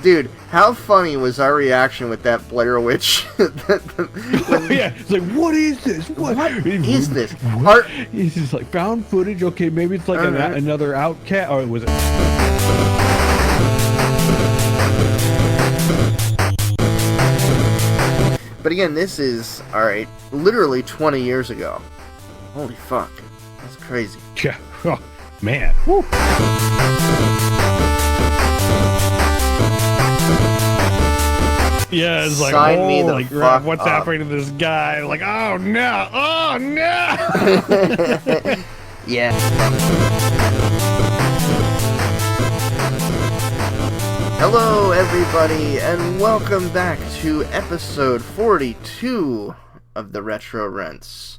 Dude, how funny was our reaction with that Blair Witch? Yeah, it's like, what is this? What is this? What? It's just like found footage. Okay, maybe it's like another outcast, or was it? But again, this is, alright, literally 20 years ago. Holy fuck. That's crazy. Yeah. Oh, man. Woo. Yeah, it's like, Sign me the like, fuck what's up. happening to this guy? Like, oh no, oh no. Yeah. Hello, everybody, and welcome back to episode 42 of the Retro Rents.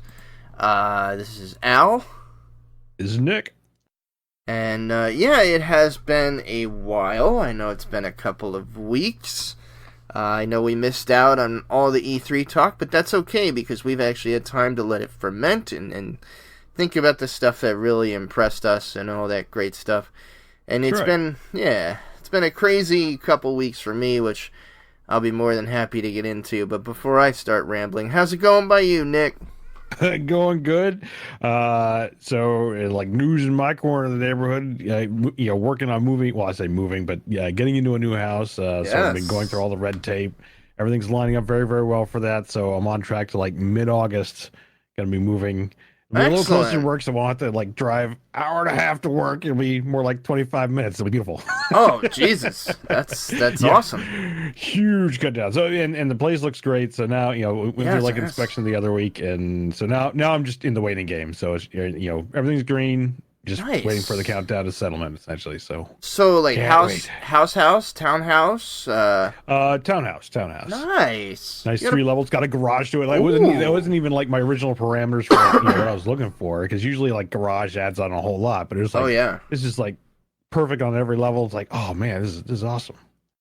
This is Al. This is Nick. And, yeah, it has been a while. I know it's been a couple of weeks. I know we missed out on all the E3 talk, but that's okay because we've actually had time to let it ferment and think about the stuff that really impressed us and all that great stuff. And it's been a crazy couple weeks for me, which I'll be more than happy to get into. But before I start rambling, how's it going by you, Nick? Going good. So like news in my corner of the neighborhood, working on moving. Well, I say moving, but getting into a new house. So I've been going through all the red tape. Everything's lining up very, very well for that. So I'm on track to like mid-August. Going to be moving. It'll be a little closer to work, so I won't have to like drive hour and a half to work. It'll be more like 25 minutes. It'll be beautiful. Oh, Jesus. That's awesome. Huge cut down. So and the place looks great. So now, we went through like inspection the other week, and so now I'm just in the waiting game. So it's, everything's green. Just waiting for the countdown to settlement, essentially. So like house, townhouse, townhouse. Nice 3 levels. Got a garage to it. Like, that wasn't even like my original parameters for what I was looking for. Because usually like garage adds on a whole lot, but it was like, this is like perfect on every level. It's like, oh man, this is awesome.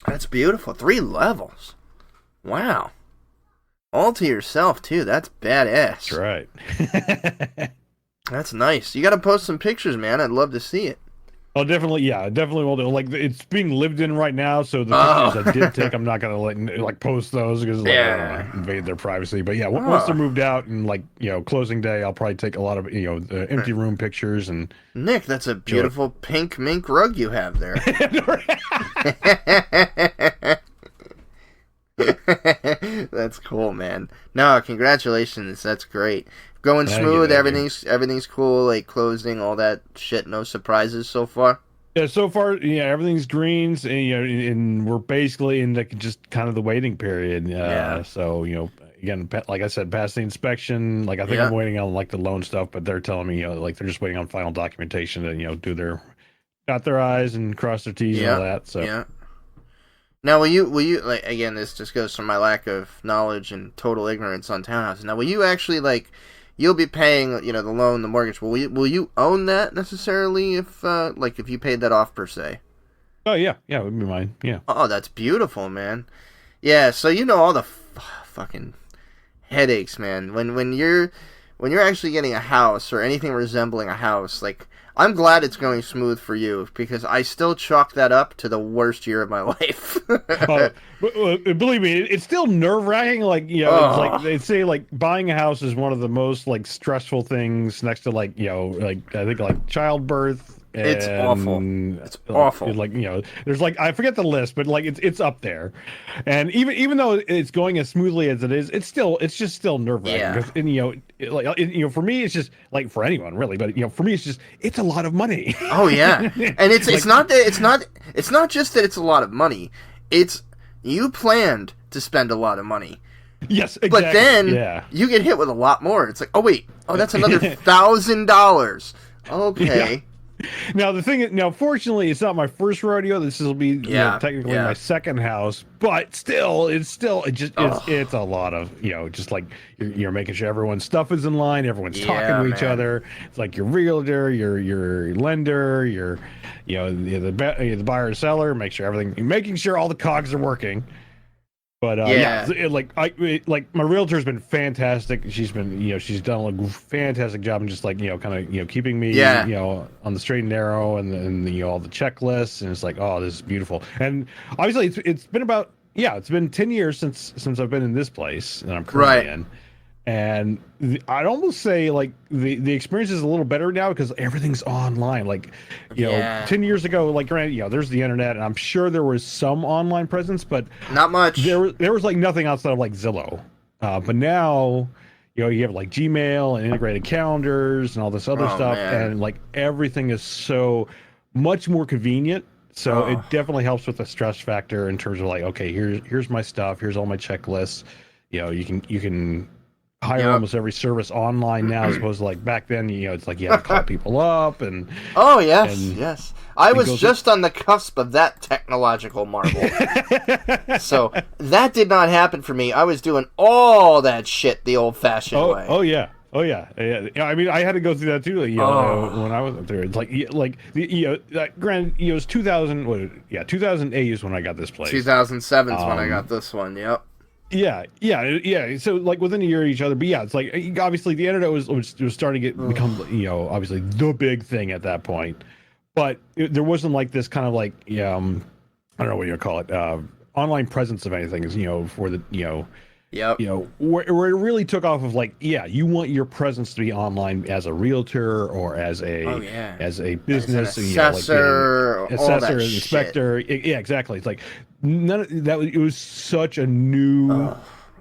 That's beautiful. 3 levels. Wow. All to yourself too. That's badass. That's right. That's nice. You got to post some pictures, man. I'd love to see it. Oh, definitely. Yeah, definitely will do. Like, it's being lived in right now, so the pictures I did take, I'm not gonna post those because I don't want to invade their privacy. But yeah, once they're moved out and closing day, I'll probably take a lot of the empty room pictures. And Nick, that's a beautiful pink mink rug you have there. That's cool, man. No, congratulations. That's great. Going smooth. Everything's cool. Like closing, all that shit. No surprises so far. Yeah, so far, everything's greens, and we're basically in just kind of the waiting period. So again, like I said, past the inspection. Like I think I'm waiting on like the loan stuff, but they're telling me like they're just waiting on final documentation to do dot their I's and cross their T's and all that. So yeah. Now, will you like, again, this just goes from my lack of knowledge and total ignorance on townhouses. Now, will you actually you'll be paying, the loan, the mortgage. Will you own that necessarily if you paid that off per se? Oh yeah, it would be mine. Yeah. Oh, that's beautiful, man. Yeah, so all the fucking headaches, man. When you're actually getting a house or anything resembling a house, I'm glad it's going smooth for you because I still chalk that up to the worst year of my life. Believe me, it's still nerve-wracking. It's like they say, buying a house is one of the most stressful things next to I think childbirth. It's awful. It's awful. There's I forget the list, but it's up there. And even though it's going as smoothly as it is, it's just still nerve-wracking. Yeah. And, for me, it's just for anyone really, but for me, it's a lot of money. Oh yeah, and it's not just that it's a lot of money. It's you planned to spend a lot of money. Yes, exactly. But then you get hit with a lot more. It's that's another $1,000. Okay. Yeah. Now, fortunately, it's not my first rodeo. This will be technically my second house, but still, it's a lot of you're making sure everyone's stuff is in line, everyone's talking to each other. It's like your realtor, your lender, the buyer or seller. Making sure all the cogs are working. But Yeah. like my realtor's been fantastic. She's been, she's done a fantastic job and just like, kind of, keeping me, on the straight and narrow and all the checklists. And it's like, oh, this is beautiful. And obviously it's been about, it's been 10 years since I've been in this place that I'm currently in. And I'd almost say like the experience is a little better now because everything's online. Like, 10 years ago, like granted, there's the internet, and I'm sure there was some online presence, but not much. There was like nothing outside of like Zillow. But now, you have like Gmail and integrated calendars and all this other stuff, and like everything is so much more convenient. So it definitely helps with the stress factor in terms of like, okay, here's my stuff, here's all my checklists. You can hire almost every service online now, as opposed to like back then. It's like you had to call people up and. Oh yes. I was just on the cusp of that technological marvel. So that did not happen for me. I was doing all that shit the old-fashioned way. Oh yeah. I mean, I had to go through that too. When I was up there, it's like granted, it was 2008 is when I got this place. 2007 is when I got this one. Yep. Yeah. So like within a year of each other, but it's like obviously the internet was starting to become obviously the big thing at that point, but there wasn't like this kind of like I don't know what you call it, online presence of anything, for the where it really took off of like you want your presence to be online as a realtor or as a business, as an assessor, inspector. Yeah, exactly. It's like none of that. It was such a new,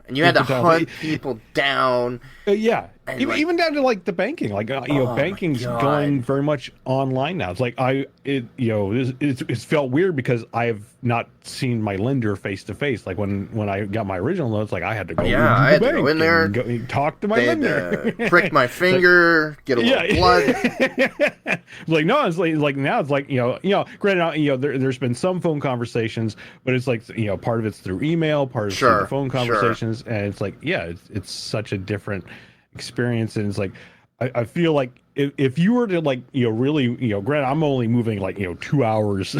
and you had to hunt people down. Even down to like the banking, like banking's going very much online now. It's like it's felt weird because I have not seen my lender face to face. Like when I got my original loan, it's like I had to go. I had to go in there, and talk to my lender, prick my finger, get a little blood. Like no, it's like now it's like granted there's been some phone conversations, but it's like part of it's through email, part of it's through the phone conversations, and it's like it's such a different experience. And it's like I feel like if you were to like really granted I'm only moving like 2 hours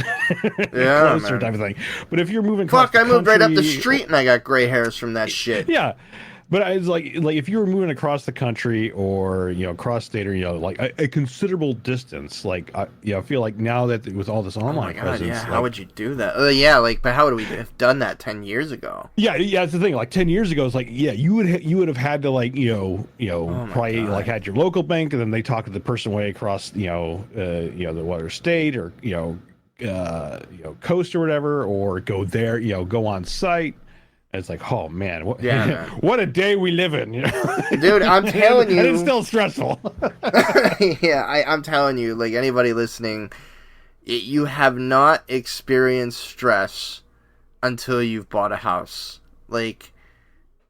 closer type of thing, but if you're moving I moved right up the street and I got gray hairs from that shit. But it's like if you were moving across the country or across state or like a considerable distance, like I feel like now that with all this online presence, how would you do that? But how would we have done that 10 years ago? That's the thing. Like 10 years ago, it's like you would have had to like probably like had your local bank, and then they talk to the person way across the water state or coast or whatever, or go there go on site. It's like, oh man, what a day we live in, Dude, I'm telling you, and it's still stressful. I'm telling you, like anybody listening, you have not experienced stress until you've bought a house. Like,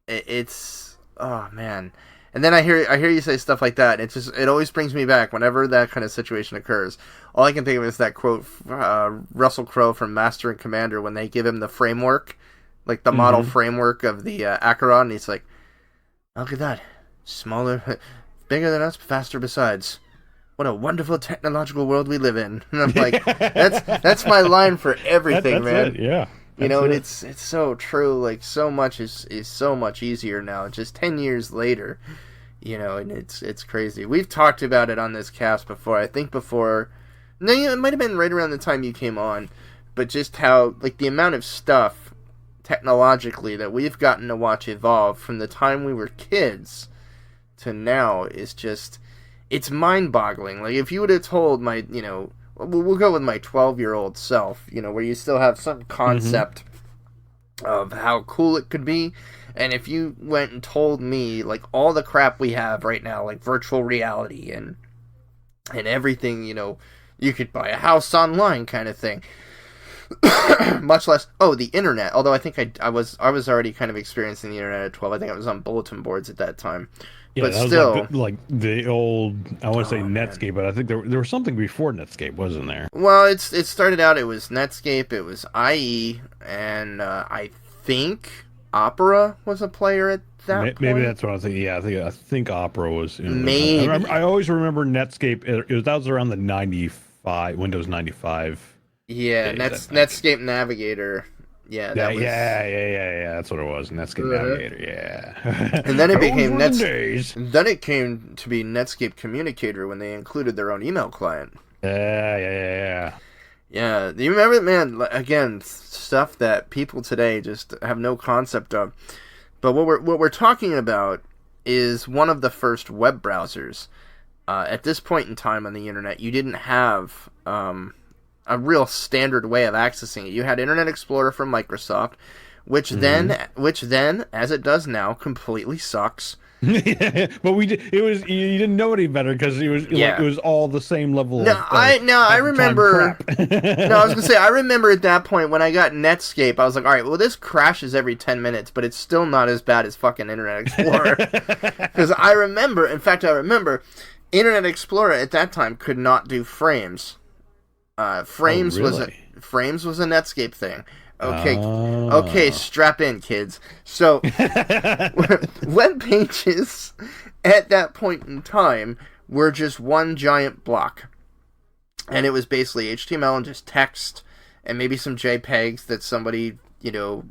it's oh man. And then I hear you say stuff like that. And it always brings me back whenever that kind of situation occurs. All I can think of is that quote, Russell Crowe from Master and Commander, when they give him the framework. Like the model framework of the Acheron, and he's like, look at that. Smaller, bigger than us, faster besides. What a wonderful technological world we live in. And I'm like, that's my line for everything, man. It, yeah. And it's so true. Like, so much is so much easier now. Just 10 years later, and it's crazy. We've talked about it on this cast before. I think before, no, it might have been right around the time you came on, but just how, like, the amount of stuff technologically that we've gotten to watch evolve from the time we were kids to now is just, it's mind-boggling. Like, if you would have told my, we'll go with my 12-year-old self, where you still have some concept of how cool it could be, and if you went and told me, like, all the crap we have right now, like virtual reality and everything, you could buy a house online kind of thing. Much less the internet, although I think I was already kind of experiencing the internet at 12. I think I was on bulletin boards at that time. But that still was like the old, I want to say Netscape, but I think there was something before Netscape, wasn't there? Well, it started out, it was Netscape, it was IE, and I think Opera was a player at that point. Maybe that's what I was thinking. I think Opera was. Maybe. I always remember Netscape. That was around the Windows 95. Yeah, Netscape Navigator Yeah, Yeah, that was. yeah. That's what it was. Netscape Navigator. Yeah. And then it became Days. Then it came to be Netscape Communicator when they included their own email client. Yeah. Yeah, you remember, man? Again, stuff that people today just have no concept of. But what we're talking about is one of the first web browsers. At this point in time on the internet, you didn't have a real standard way of accessing it. You had Internet Explorer from Microsoft, which then, as it does now, completely sucks. But you didn't know any better because it was all the same level. I remember. No, I was gonna say I remember at that point when I got Netscape, I was like, all right, well this crashes every 10 minutes, but it's still not as bad as fucking Internet Explorer. Because I remember Internet Explorer at that time could not do frames. Frames was a Netscape thing. Okay, strap in, kids. So, web pages at that point in time were just one giant block. And it was basically HTML and just text, and maybe some JPEGs that somebody,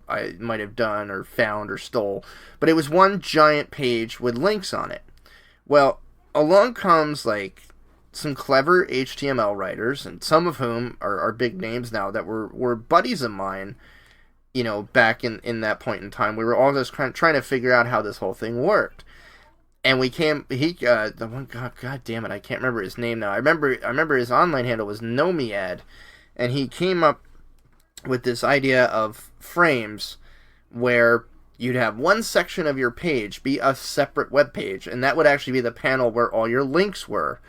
I might have done or found or stole. But it was one giant page with links on it. Well, along comes, some clever HTML writers, and some of whom are big names now that were buddies of mine, back in that point in time. We were all just trying to figure out how this whole thing worked. And God damn it, I can't remember his name now. I remember his online handle was Nomiad, and he came up with this idea of frames where you'd have one section of your page be a separate web page, and that would actually be the panel where all your links were.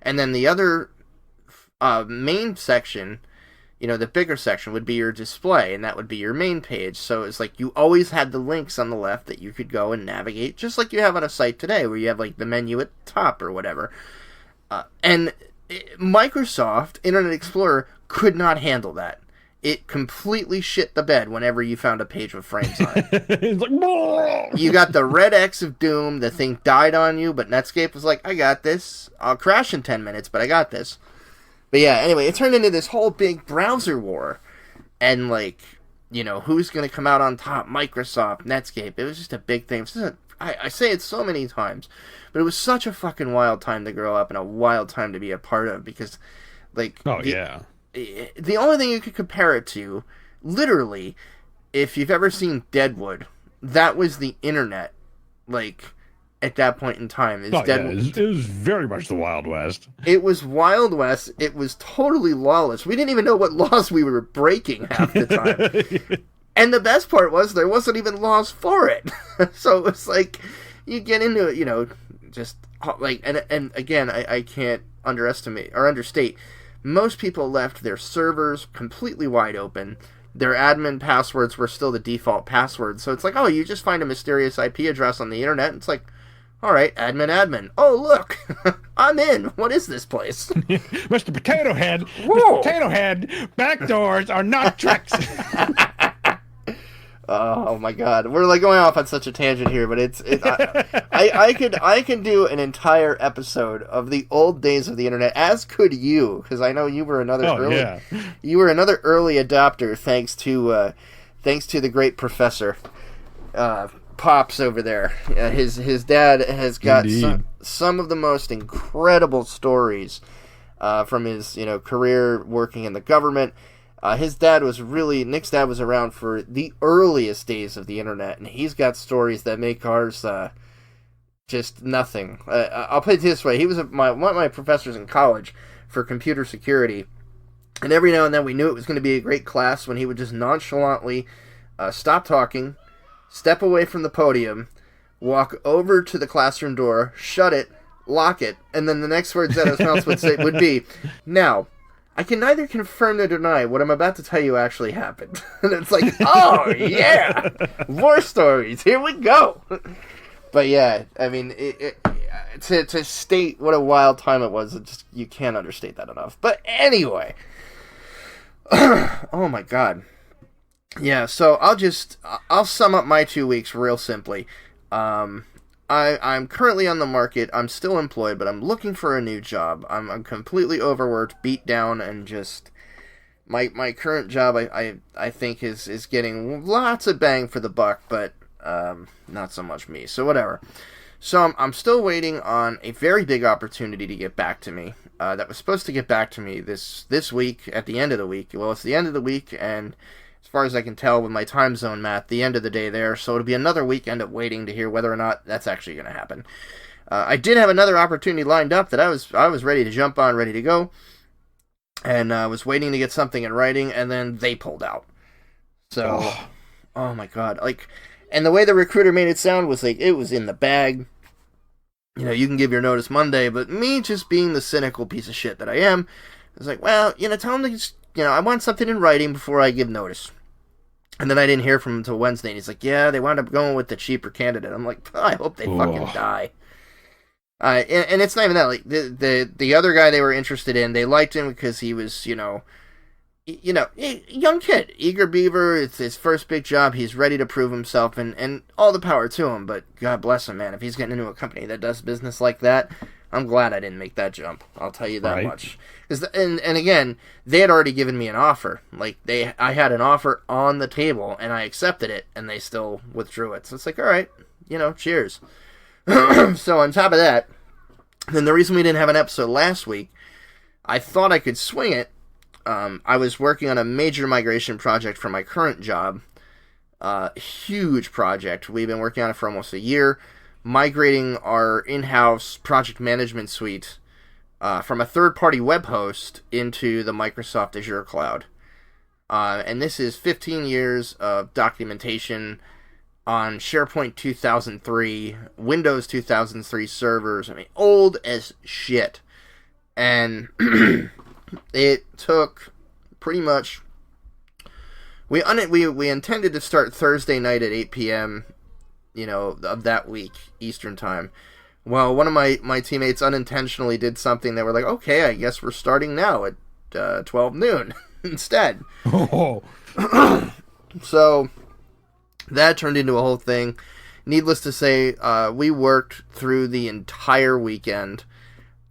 And then the other main section, the bigger section, would be your display, and that would be your main page. So it's like you always had the links on the left that you could go and navigate, just like you have on a site today, where you have the menu at the top or whatever. And Microsoft Internet Explorer could not handle that. It completely shit the bed whenever you found a page with frames on it. It's like, you got the red X of doom, the thing died on you, but Netscape was like, I got this. I'll crash in 10 minutes, but I got this. But yeah, anyway, it turned into this whole big browser war. And who's going to come out on top? Microsoft, Netscape. It was just a big thing. I say it so many times, but it was such a fucking wild time to grow up and a wild time to be a part of, because the only thing you could compare it to, literally, if you've ever seen Deadwood, that was the internet, at that point in time. It was very much the Wild West. It was Wild West. It was totally lawless. We didn't even know what laws we were breaking half the time. And the best part was there wasn't even laws for it. So it was you get into it, just, and again, I can't underestimate or understate. Most people left their servers completely wide open. Their admin passwords were still the default passwords. So it's you just find a mysterious IP address on the internet. And it's all right, admin. Oh, look, I'm in. What is this place? Mr. Potato Head. Mr. Potato Head, backdoors are not tricks. Oh my God, we're going off on such a tangent here, but I could do an entire episode of the old days of the internet, as could you, because I know you were another you were another early adopter, thanks to the great professor Pops over there. His dad has got some of the most incredible stories from his career working in the government. Nick's dad was around for the earliest days of the internet, and he's got stories that make ours just nothing. I'll put it this way: he was one of my professors in college for computer security, and every now and then we knew it was going to be a great class when he would just nonchalantly stop talking, step away from the podium, walk over to the classroom door, shut it, lock it, and then the next words out of his mouth would be, "Now, I can neither confirm nor deny what I'm about to tell you actually happened." And it's oh, yeah! War stories, here we go! But yeah, I mean, to state what a wild time it was, you can't understate that enough. But anyway, oh my God. Yeah, so I'll sum up my 2 weeks real simply. I'm currently on the market. I'm still employed, but I'm looking for a new job. I'm completely overworked, beat down, and just my current job I think is getting lots of bang for the buck, but not so much me. So whatever. So I'm still waiting on a very big opportunity to get back to me. That was supposed to get back to me this week at the end of the week. Well, it's the end of the week, and as far as I can tell with my time zone math, the end of the day there. So it'll be another weekend of waiting to hear whether or not that's actually going to happen. I did have another opportunity lined up that I was ready to jump on, ready to go, and I was waiting to get something in writing, and then they pulled out. So, oh my god, like, and the way the recruiter made it sound was like it was in the bag. You know, you can give your notice Monday, but me just being the cynical piece of shit that I am, I was like, well, tell them to just, I want something in writing before I give notice. And then I didn't hear from him until Wednesday, and he's like, yeah, they wound up going with the cheaper candidate. I'm like, I hope they fucking die. And it's not even that. Like, the other guy they were interested in, they liked him because he was, young kid, eager beaver. It's his first big job. He's ready to prove himself, and all the power to him. But God bless him, man. If he's getting into a company that does business like that, I'm glad I didn't make that jump. I'll tell you that much. And again, they had already given me an offer. Like I had an offer on the table, and I accepted it, and they still withdrew it. So it's like, all right, cheers. So on top of that, then the reason we didn't have an episode last week, I thought I could swing it. I was working on a major migration project for my current job. Huge project. We've been working on it for almost a year. Migrating our in-house project management suite from a third-party web host into the Microsoft Azure cloud. And this is 15 years of documentation on SharePoint 2003, Windows 2003 servers. I mean, old as shit. And it took pretty much... We intended to start Thursday night at 8 p.m., of that week, Eastern time. Well, one of my teammates unintentionally did something that we're like, okay, I guess we're starting now at 12 noon instead. Oh. So that turned into a whole thing. Needless to say, we worked through the entire weekend.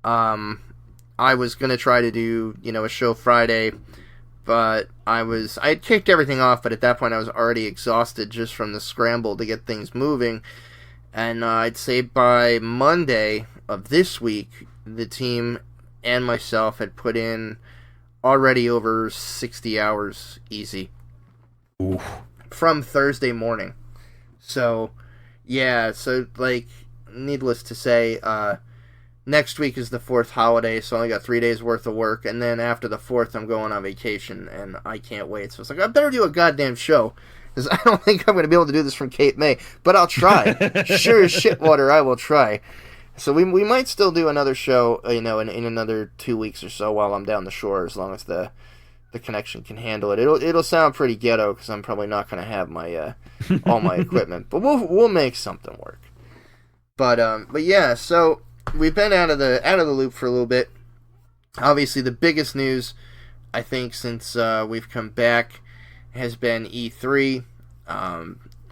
I was going to try to do, a show Friday, but I had kicked everything off, but at that point I was already exhausted just from the scramble to get things moving. And I'd say by Monday of this week, the team and myself had put in already over 60 hours easy. Oof. From Thursday morning. So, yeah, needless to say, next week is the 4th holiday, so I only got 3 days worth of work, and then after the 4th, I'm going on vacation, and I can't wait. So it's like, I better do a goddamn show, because I don't think I'm going to be able to do this from Cape May, but I'll try. Sure as shitwater, I will try. So we might still do another show, in another 2 weeks or so while I'm down the shore, as long as the connection can handle it. It'll sound pretty ghetto, because I'm probably not going to have my all my equipment, but we'll make something work. But yeah, so we've been out of the loop for a little bit. Obviously, the biggest news, I think, since we've come back has been E3.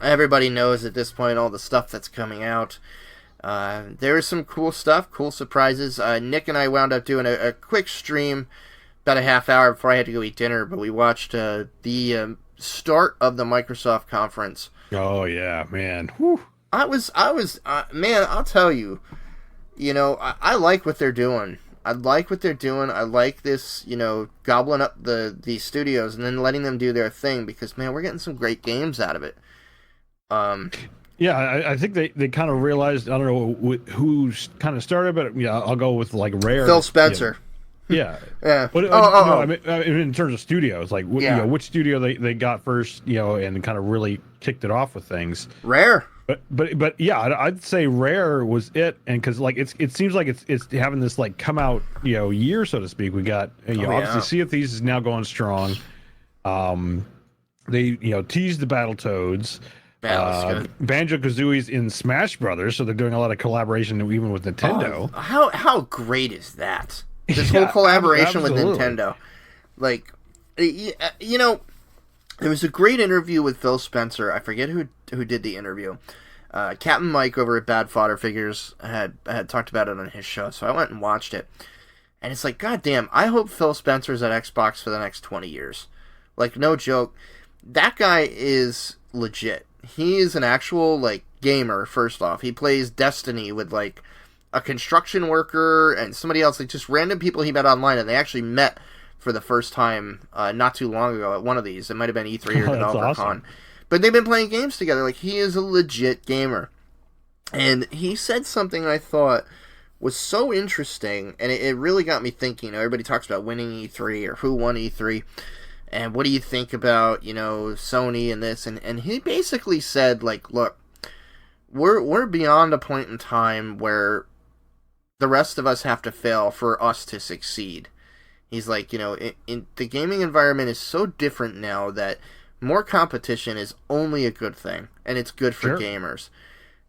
Everybody knows at this point all the stuff that's coming out. There is some cool stuff, cool surprises. Nick and I wound up doing a quick stream about a half hour before I had to go eat dinner, but we watched the start of the Microsoft conference. Oh, yeah, man. Whew. Man, I'll tell you, I like what they're doing. I like this, gobbling up the studios and then letting them do their thing, because, man, we're getting some great games out of it. Yeah, I think they kind of realized, I don't know who's kind of started, but yeah, I'll go with like Rare. Phil Spencer. Yeah. Yeah. But, I mean, in terms of studios, like, which studio they got first, and kind of really kicked it off with things. Rare. But yeah, I'd say Rare was it, and because like it seems like it's having this like come out year, so to speak. We got obviously Sea of Thieves is now going strong. They teased the Battletoads. Banjo-Kazooie's in Smash Brothers, so they're doing a lot of collaboration even with Nintendo. Oh, how great is that? This whole collaboration with Nintendo. Like, there was a great interview with Phil Spencer. I forget who did the interview. Captain Mike over at Bad Fodder Figures had talked about it on his show, so I went and watched it. And it's like, goddamn, I hope Phil Spencer's at Xbox for the next 20 years. Like, no joke. That guy is legit. He is an actual, like, gamer, first off. He plays Destiny with, like, a construction worker and somebody else, like, just random people he met online, and they actually met for the first time not too long ago at one of these. It might have been E3 or DeveloperCon. Awesome. But they've been playing games together. Like, he is a legit gamer. And he said something I thought was so interesting, and it really got me thinking. Everybody talks about winning E3 or who won E3, and what do you think about, Sony and this, and he basically said, like, look, we're beyond a point in time where the rest of us have to fail for us to succeed. He's like, in the gaming environment is so different now that more competition is only a good thing, and it's good for gamers.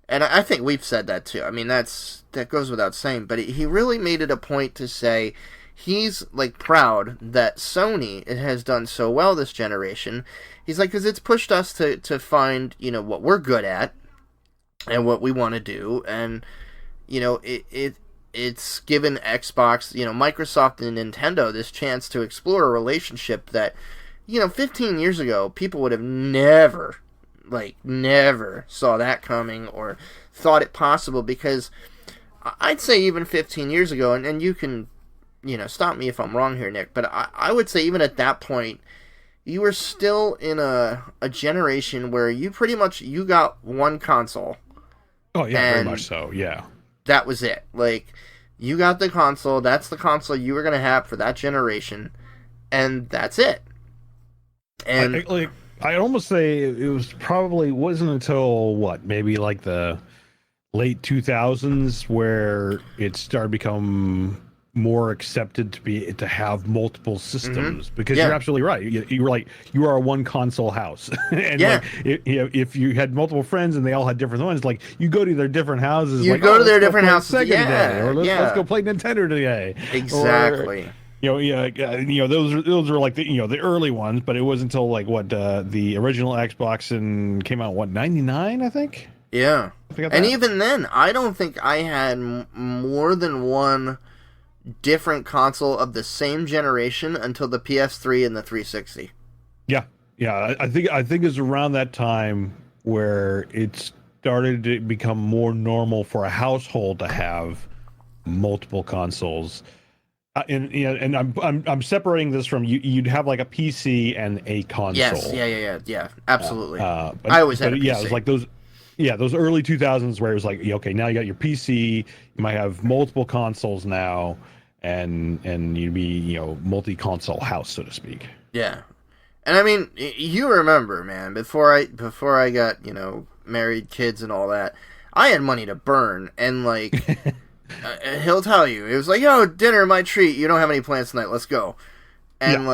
And I think we've said that too. I mean, that goes without saying. But he really made it a point to say he's, like, proud that Sony has done so well this generation. He's like, because it's pushed us to find, what we're good at and what we want to do. And, it's given Xbox, Microsoft and Nintendo this chance to explore a relationship that, 15 years ago, people would have never saw that coming or thought it possible, because I'd say even 15 years ago, and you can, stop me if I'm wrong here, Nick, but I would say even at that point, you were still in a generation where you pretty much, you got one console. Oh, yeah, very much so, yeah. That was it. Like, you got the console, that's the console you were going to have for that generation, and that's it. And I'd almost say it wasn't until, maybe like the late 2000s where it started to become more accepted to have multiple systems, because you're absolutely right. You are a one console house, and if you had multiple friends and they all had different ones, like, you go to their different houses. You go to their different houses. Sega today, or let's go play Nintendo today. Exactly. Those were like the early ones, but it wasn't until the original Xbox came out 99, I think. Yeah, and even then, I don't think I had more than one different console of the same generation until the PS3 and the 360. Yeah. I think it's around that time where it started to become more normal for a household to have multiple consoles. And I'm separating this from you'd have like a PC and a console. Yes, yeah, absolutely. I always had a PC. Yeah, it was like those early 2000s where it was like, okay, now you got your PC, you might have multiple consoles now, and you'd be, multi-console house, so to speak. Yeah. And I mean, you remember, man, before I got, married, kids and all that, I had money to burn, and like he'll tell you, it was like, yo, dinner, my treat, you don't have any plans tonight, let's go. And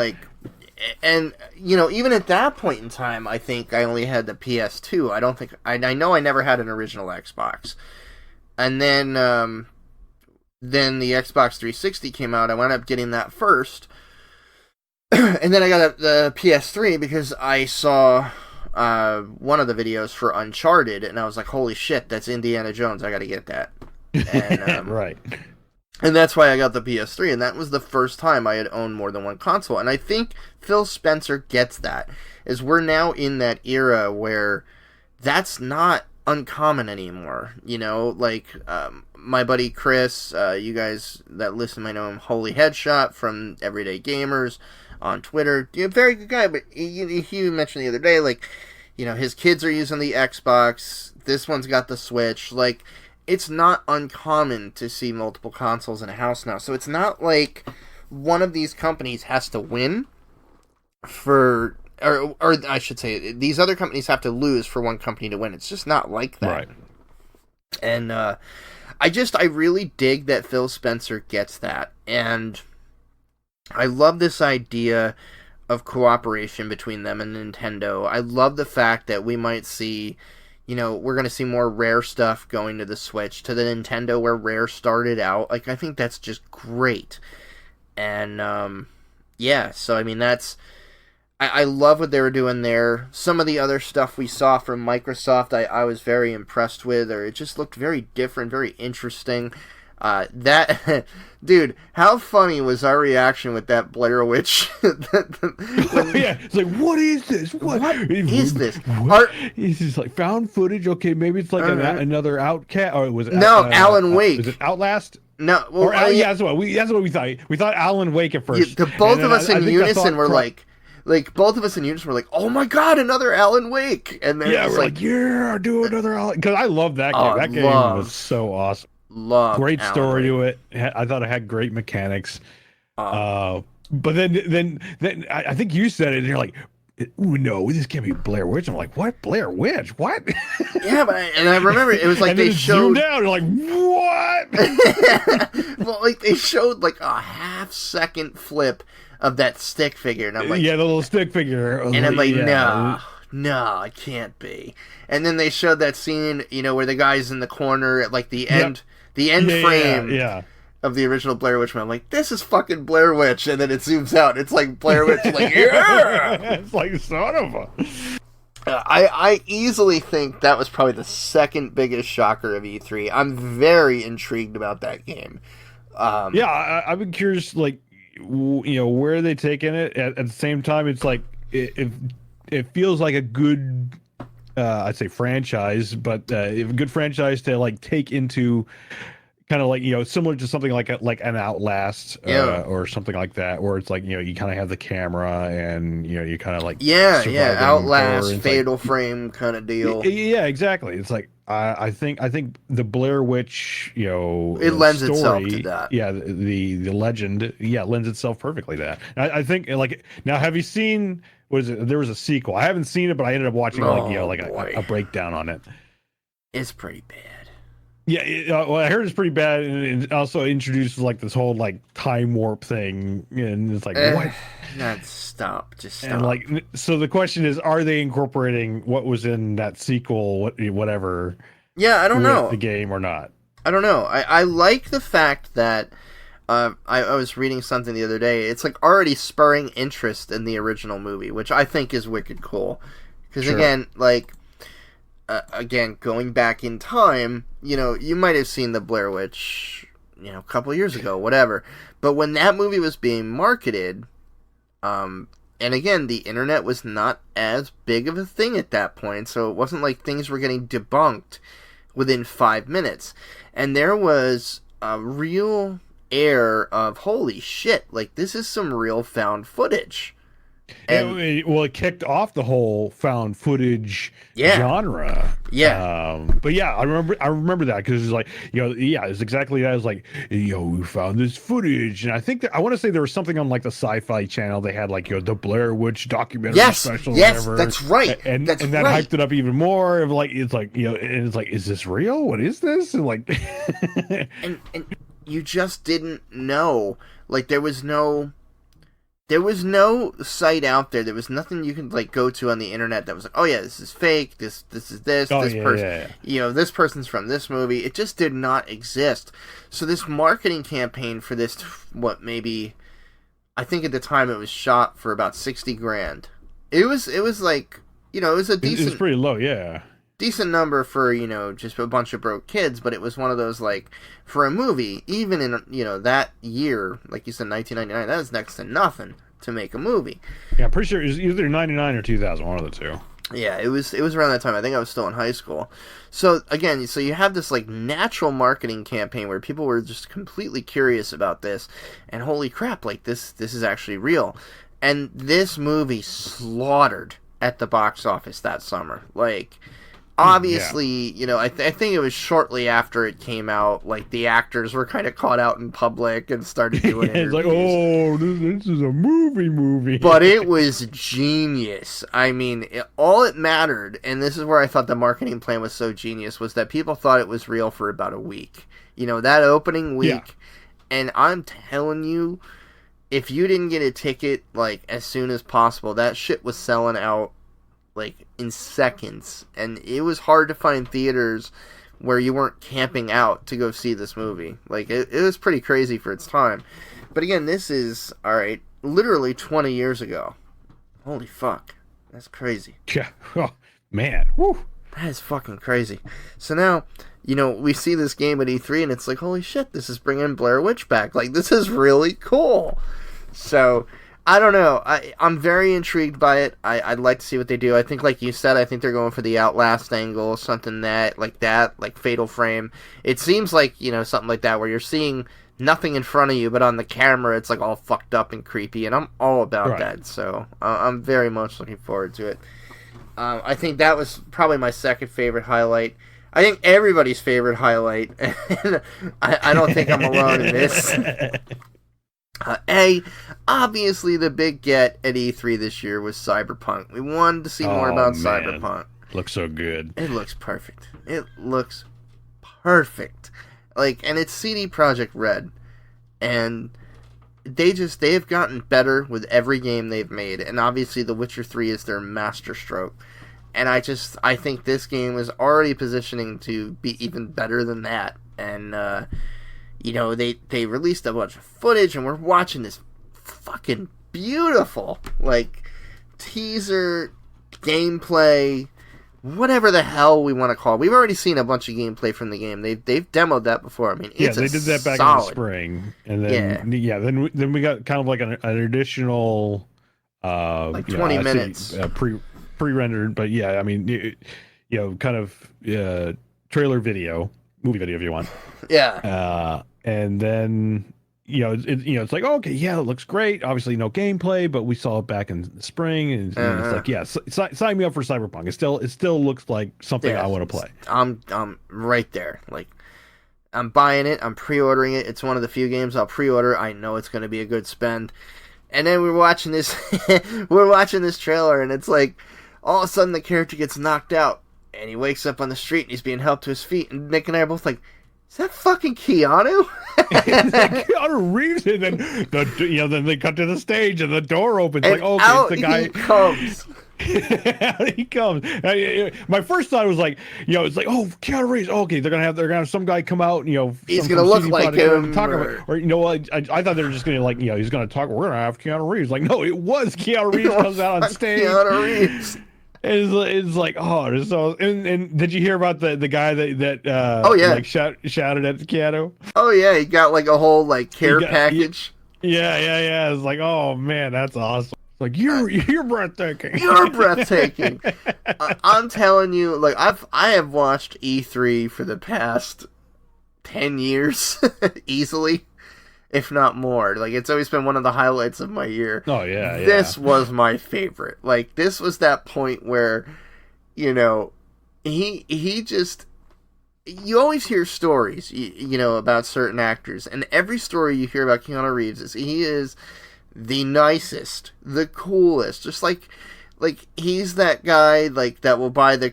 even at that point in time, I think I only had the PS2. I know I never had an original Xbox. And then the Xbox 360 came out. I wound up getting that first. And then I got the PS3 because I saw one of the videos for Uncharted, and I was like, holy shit, that's Indiana Jones, I gotta get that. And, right. And that's why I got the PS3, and that was the first time I had owned more than one console. And I think Phil Spencer gets that, is we're now in that era where that's not uncommon anymore. My buddy Chris, you guys that listen might know him, Holy Headshot from Everyday Gamers on Twitter. Very good guy, but he mentioned the other day, his kids are using the Xbox, this one's got the Switch, it's not uncommon to see multiple consoles in a house now. So it's not like one of these companies has to win or I should say, these other companies have to lose for one company to win. It's just not like that. Right. And I really dig that Phil Spencer gets that. And I love this idea of cooperation between them and Nintendo. I love the fact that we might see, we're going to see more Rare stuff going to the Switch, to the Nintendo where Rare started out. I think that's just great. And, so, I mean, I love what they were doing there. Some of the other stuff we saw from Microsoft, I was very impressed with, or it just looked very different, very interesting. That dude, how funny was our reaction with that Blair Witch? It's like, what is this? What is this? It's just like found footage. Okay, maybe it's like another Outcast, or was it Alan Wake? Was it Outlast? No, that's what we thought. We thought Alan Wake at first. Both of us in unison were like, oh my god, another Alan Wake, and then we're like, do another Alan, because I love that game. That game was so awesome. Great story to it. I thought it had great mechanics. But then I think you said it, and you're like, "Ooh, no, this can't be Blair Witch." I'm like, "What? Blair Witch? What?" Yeah, and I remember it was like they showed down. You're like, "What?" Well, like they showed like a half-second flip of that stick figure, and I'm like, "Yeah, the little stick figure." And I'm like, "No, it can't be." And then they showed that scene, where the guy's in the corner at like the end. The end frame of the original Blair Witch. I'm like, this is fucking Blair Witch, and then it zooms out. It's like Blair Witch. Like, it's like son of a. I easily think that was probably the second biggest shocker of E3. I'm very intrigued about that game. I've been curious, like, where are they taking it? At the same time, it's like it feels like a good. I'd say franchise, but a good franchise to like take into kind of like, similar to something like an Outlast or something like that, where it's like, you kind of have the camera and, you kind of like. Outlast, Fatal Frame kind of deal. Yeah, exactly. It's like, I think the Blair Witch, it lends itself to that. Yeah, the legend, lends itself perfectly to that. I think, like, now, have you seen? What is it? There was a sequel. I haven't seen it, but I ended up watching a breakdown on it. It's pretty bad. Yeah, well, I heard it's pretty bad, and it also introduces like this whole like time warp thing, and it's like what? Stop. And like, so the question is, are they incorporating what was in that sequel, whatever? Yeah, I don't know the game or not. I don't know. I like the fact that. I was reading something the other day. It's like already spurring interest in the original movie, which I think is wicked cool. Because again, going back in time, you might have seen the Blair Witch, a couple years ago, whatever. But when that movie was being marketed, and again, the internet was not as big of a thing at that point, so it wasn't like things were getting debunked within 5 minutes. And there was a real air of holy shit, like this is some real found footage. And it kicked off the whole found footage genre. But I remember that because it's like, it's exactly that. It's like, we found this footage, and I think that I want to say there was something on like the Sci-Fi Channel. They had like the Blair Witch documentary special. Yes, whatever. That's right. And that hyped it up even more. Of like, it's like, and it's like, is this real? What is this? And like, and you just didn't know. Like there was no site out there. There was nothing you could like go to on the internet that was like, oh yeah, this is fake. This is this. This person, this person's from this movie. It just did not exist. So this marketing campaign for this, maybe, I think at the time it was shot for about $60,000. It was like, it was a decent. It's pretty low, yeah. Decent number for, just a bunch of broke kids, but it was one of those, like, for a movie, even in, that year, like you said, 1999, that was next to nothing to make a movie. Yeah, I'm pretty sure it was either 99 or 2000, one of the two. Yeah, it was around that time. I think I was still in high school. So, again, you have this, like, natural marketing campaign where people were just completely curious about this, and holy crap, like, this is actually real. And this movie slaughtered at the box office that summer. Like, obviously, I think it was shortly after it came out, like, the actors were kind of caught out in public and started doing interviews. It's like, oh, this is a movie. But it was genius. I mean, all it mattered, and this is where I thought the marketing plan was so genius, was that people thought it was real for about a week. That opening week, and I'm telling you, if you didn't get a ticket, like, as soon as possible, that shit was selling out like in seconds, and it was hard to find theaters where you weren't camping out to go see this movie. Like it was pretty crazy for its time. But again, this is literally 20 years ago. Holy fuck, that's crazy. Yeah, oh man, woo, that is fucking crazy. So now we see this game at E3 and it's like, holy shit, this is bringing Blair Witch back. Like, this is really cool. So, I don't know. I'm very intrigued by it. I'd like to see what they do. I think, like you said, I think they're going for the Outlast angle, something like Fatal Frame. It seems like, something like that, where you're seeing nothing in front of you, but on the camera it's like all fucked up and creepy, and I'm all about that. So, I'm very much looking forward to it. I think that was probably my second favorite highlight. I think everybody's favorite highlight, and I don't think I'm alone in this. Obviously the big get at E3 this year was Cyberpunk. We wanted to see more about Cyberpunk. Looks so good. It looks perfect. It looks perfect. And it's CD Projekt Red, and they have gotten better with every game they've made, and obviously The Witcher 3 is their masterstroke. And I think this game is already positioning to be even better than that. And, they released a bunch of footage, and we're watching this fucking beautiful, teaser, gameplay, whatever the hell we want to call it. We've already seen a bunch of gameplay from the game. They've demoed that before. I mean, they did that back in the spring. And then, then we got kind of like an additional, 20 minutes. Pre-rendered, but I mean, kind of trailer video, movie video if you want. Yeah. And then it's like, okay, it looks great. Obviously, no gameplay, but we saw it back in the spring, and it's like, sign me up for Cyberpunk. It still looks like something I want to play. I'm right there. I'm buying it. I'm pre-ordering it. It's one of the few games I'll pre-order. I know it's going to be a good spend. And then we're watching this trailer, and it's like, all of a sudden the character gets knocked out, and he wakes up on the street, and he's being helped to his feet, and Nick and I are both like, is that fucking Keanu? It's like Keanu Reeves, and then then they cut to the stage, and the door opens, and okay, out it's the guy. He comes. Out he comes. My first thought was like, it's like, oh, Keanu Reeves. Okay, they're gonna have some guy come out. He's gonna look like him, talk about, or I thought they were just gonna he's gonna talk. We're gonna have Keanu Reeves. Like, no, it was Keanu Reeves comes out on stage. Keanu Reeves. It's like, oh, so and did you hear about the guy that shouted at Keanu? Oh yeah, he got a whole care package. Yeah. It's like, oh man, that's awesome. Like, you're breathtaking. You're breathtaking. I'm telling you, I have watched E3 for the past 10 years easily, if not more. It's always been one of the highlights of my year. Oh yeah. This was my favorite. This was that point where, he just. You always hear stories, about certain actors, and every story you hear about Keanu Reeves is he is the nicest, the coolest, just like he's that guy that will buy the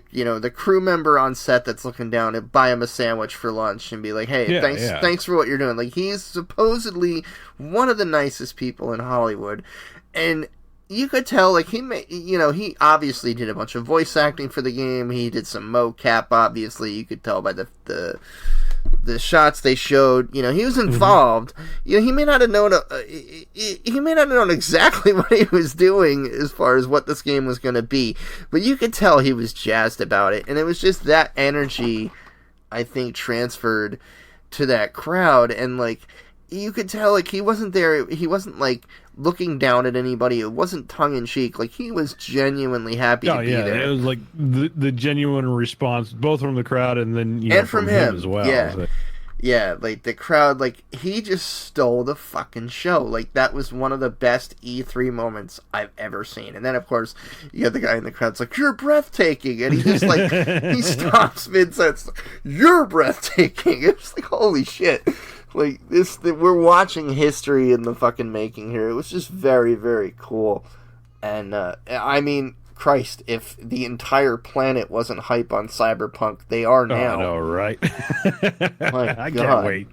crew member on set that's looking down and buy him a sandwich for lunch and be like, hey, thanks for what you're doing. He's supposedly one of the nicest people in Hollywood, and you could tell he obviously did a bunch of voice acting for the game. He did some mocap, obviously. You could tell by the shots they showed. He was involved. He may not have known exactly what he was doing as far as what this game was going to be, but you could tell he was jazzed about it, and it was just that energy, I think, transferred to that crowd, and you could tell he wasn't there. He wasn't looking down at anybody. It wasn't tongue in cheek. He was genuinely happy to be there. It was the genuine response, both from the crowd and then and from him as well. Yeah. So. Yeah, the crowd, he just stole the fucking show. That was one of the best E3 moments I've ever seen. And then, of course, you got the guy in the crowd, it's you're breathtaking. And he just, he stops mid-sentence, you're breathtaking. It's holy shit. We're watching history in the fucking making here. It was just very, very cool. And, I mean, Christ, if the entire planet wasn't hype on Cyberpunk, they are now. I know, right? I can't wait.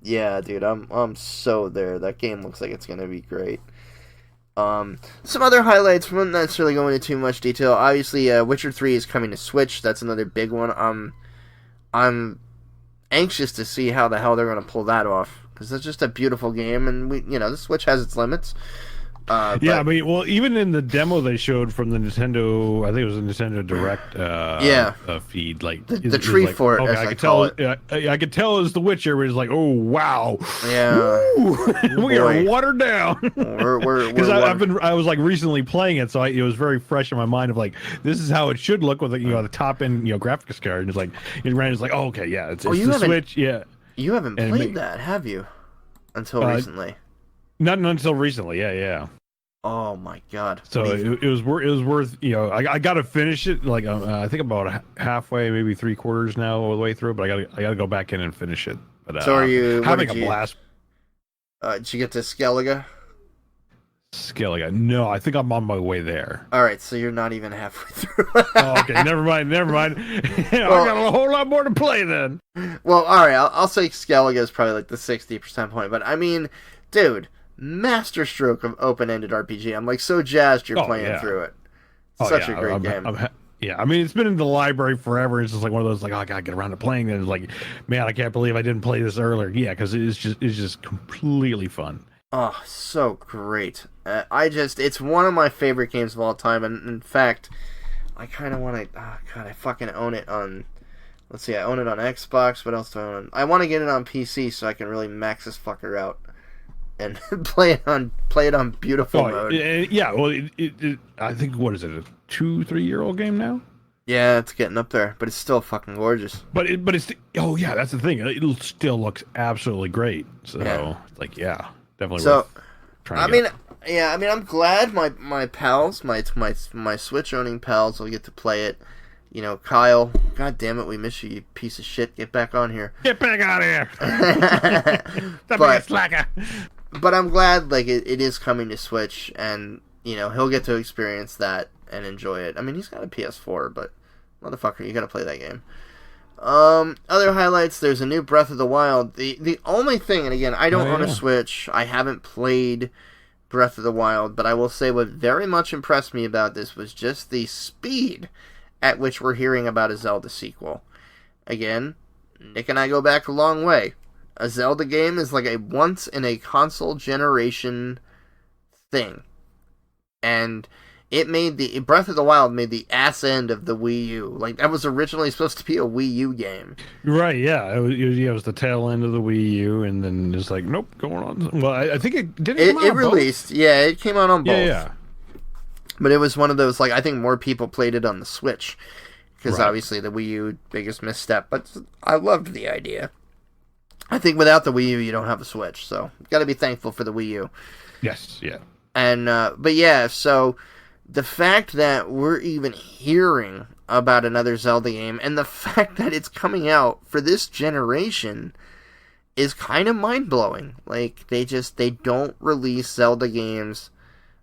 Yeah, dude, I'm so there. That game looks like it's gonna be great. Some other highlights. We won't necessarily go into too much detail. Obviously, Witcher 3 is coming to Switch. That's another big one. I'm anxious to see how the hell they're gonna pull that off, because it's just a beautiful game, and the Switch has its limits. Yeah, I mean, well, even in the demo they showed from the Nintendo, I think it was a Nintendo Direct feed, like the tree like, fort, okay, as I call it. I could tell it was The Witcher, but it's like, oh wow, yeah, we are watered down. Because I was like recently playing it, so it was very fresh in my mind of like, this is how it should look with the top end graphics card. And it's like, it's like, oh, okay, yeah, it's the Switch, yeah. You haven't played that, have you? Until recently. Not until recently, yeah. Oh my god! So it was worth. I got to finish it. Like I think about halfway, maybe 3/4 now, all the way through. But I got to go back in and finish it. But so are you having a blast? Did you get to Skellige? Skellige? No, I think I'm on my way there. All right, so you're not even halfway through. Oh, okay, never mind. I got a whole lot more to play then. Well, all right, I'll say Skellige is probably like the 60% point. But I mean, dude. Masterstroke of open-ended RPG. I'm like so jazzed you're playing through it. Such a great game. I mean, it's been in the library forever. It's just like one of those like, oh, I gotta get around to playing it. It's like, man, I can't believe I didn't play this earlier. Yeah, because it's just completely fun. Oh, so great. It's one of my favorite games of all time, and in fact, I kind of want to. Oh god, I fucking own it on. Let's see, I own it on Xbox. What else do I own? I want to get it on PC so I can really max this fucker out. And play it on beautiful mode. Yeah, well, I think, what is it, a 2-3-year-old game now? Yeah, it's getting up there, but it's still fucking gorgeous. But it's that's the thing. It still looks absolutely great. So definitely. So, worth trying I'm glad my pals, my Switch owning pals, will get to play it. Kyle, god damn it, we miss you, you piece of shit. Get back on here. Get back out of here. Stop being a slacker. But I'm glad it is coming to Switch, and he'll get to experience that and enjoy it. I mean, he's got a PS4, but motherfucker, you gotta play that game. Other highlights: there's a new Breath of the Wild. The only thing, and again, I don't own a Switch. I haven't played Breath of the Wild, but I will say what very much impressed me about this was just the speed at which we're hearing about a Zelda sequel. Again, Nick and I go back a long way. A Zelda game is like a once-in-a-console generation thing. And Breath of the Wild made the ass end of the Wii U. Like, that was originally supposed to be a Wii U game. Right, yeah. It was the tail end of the Wii U, and then it's like, nope, going on. Well, I think it didn't come out on released. Both? Yeah, it came out on both. Yeah. But it was one of those, I think more people played it on the Switch. Because obviously the Wii U, biggest misstep. But I loved the idea. I think without the Wii U, you don't have a Switch. So, you've got to be thankful for the Wii U. Yes, yeah. And, but yeah, so the fact that we're even hearing about another Zelda game, and the fact that it's coming out for this generation is kind of mind-blowing. Like, they don't release Zelda games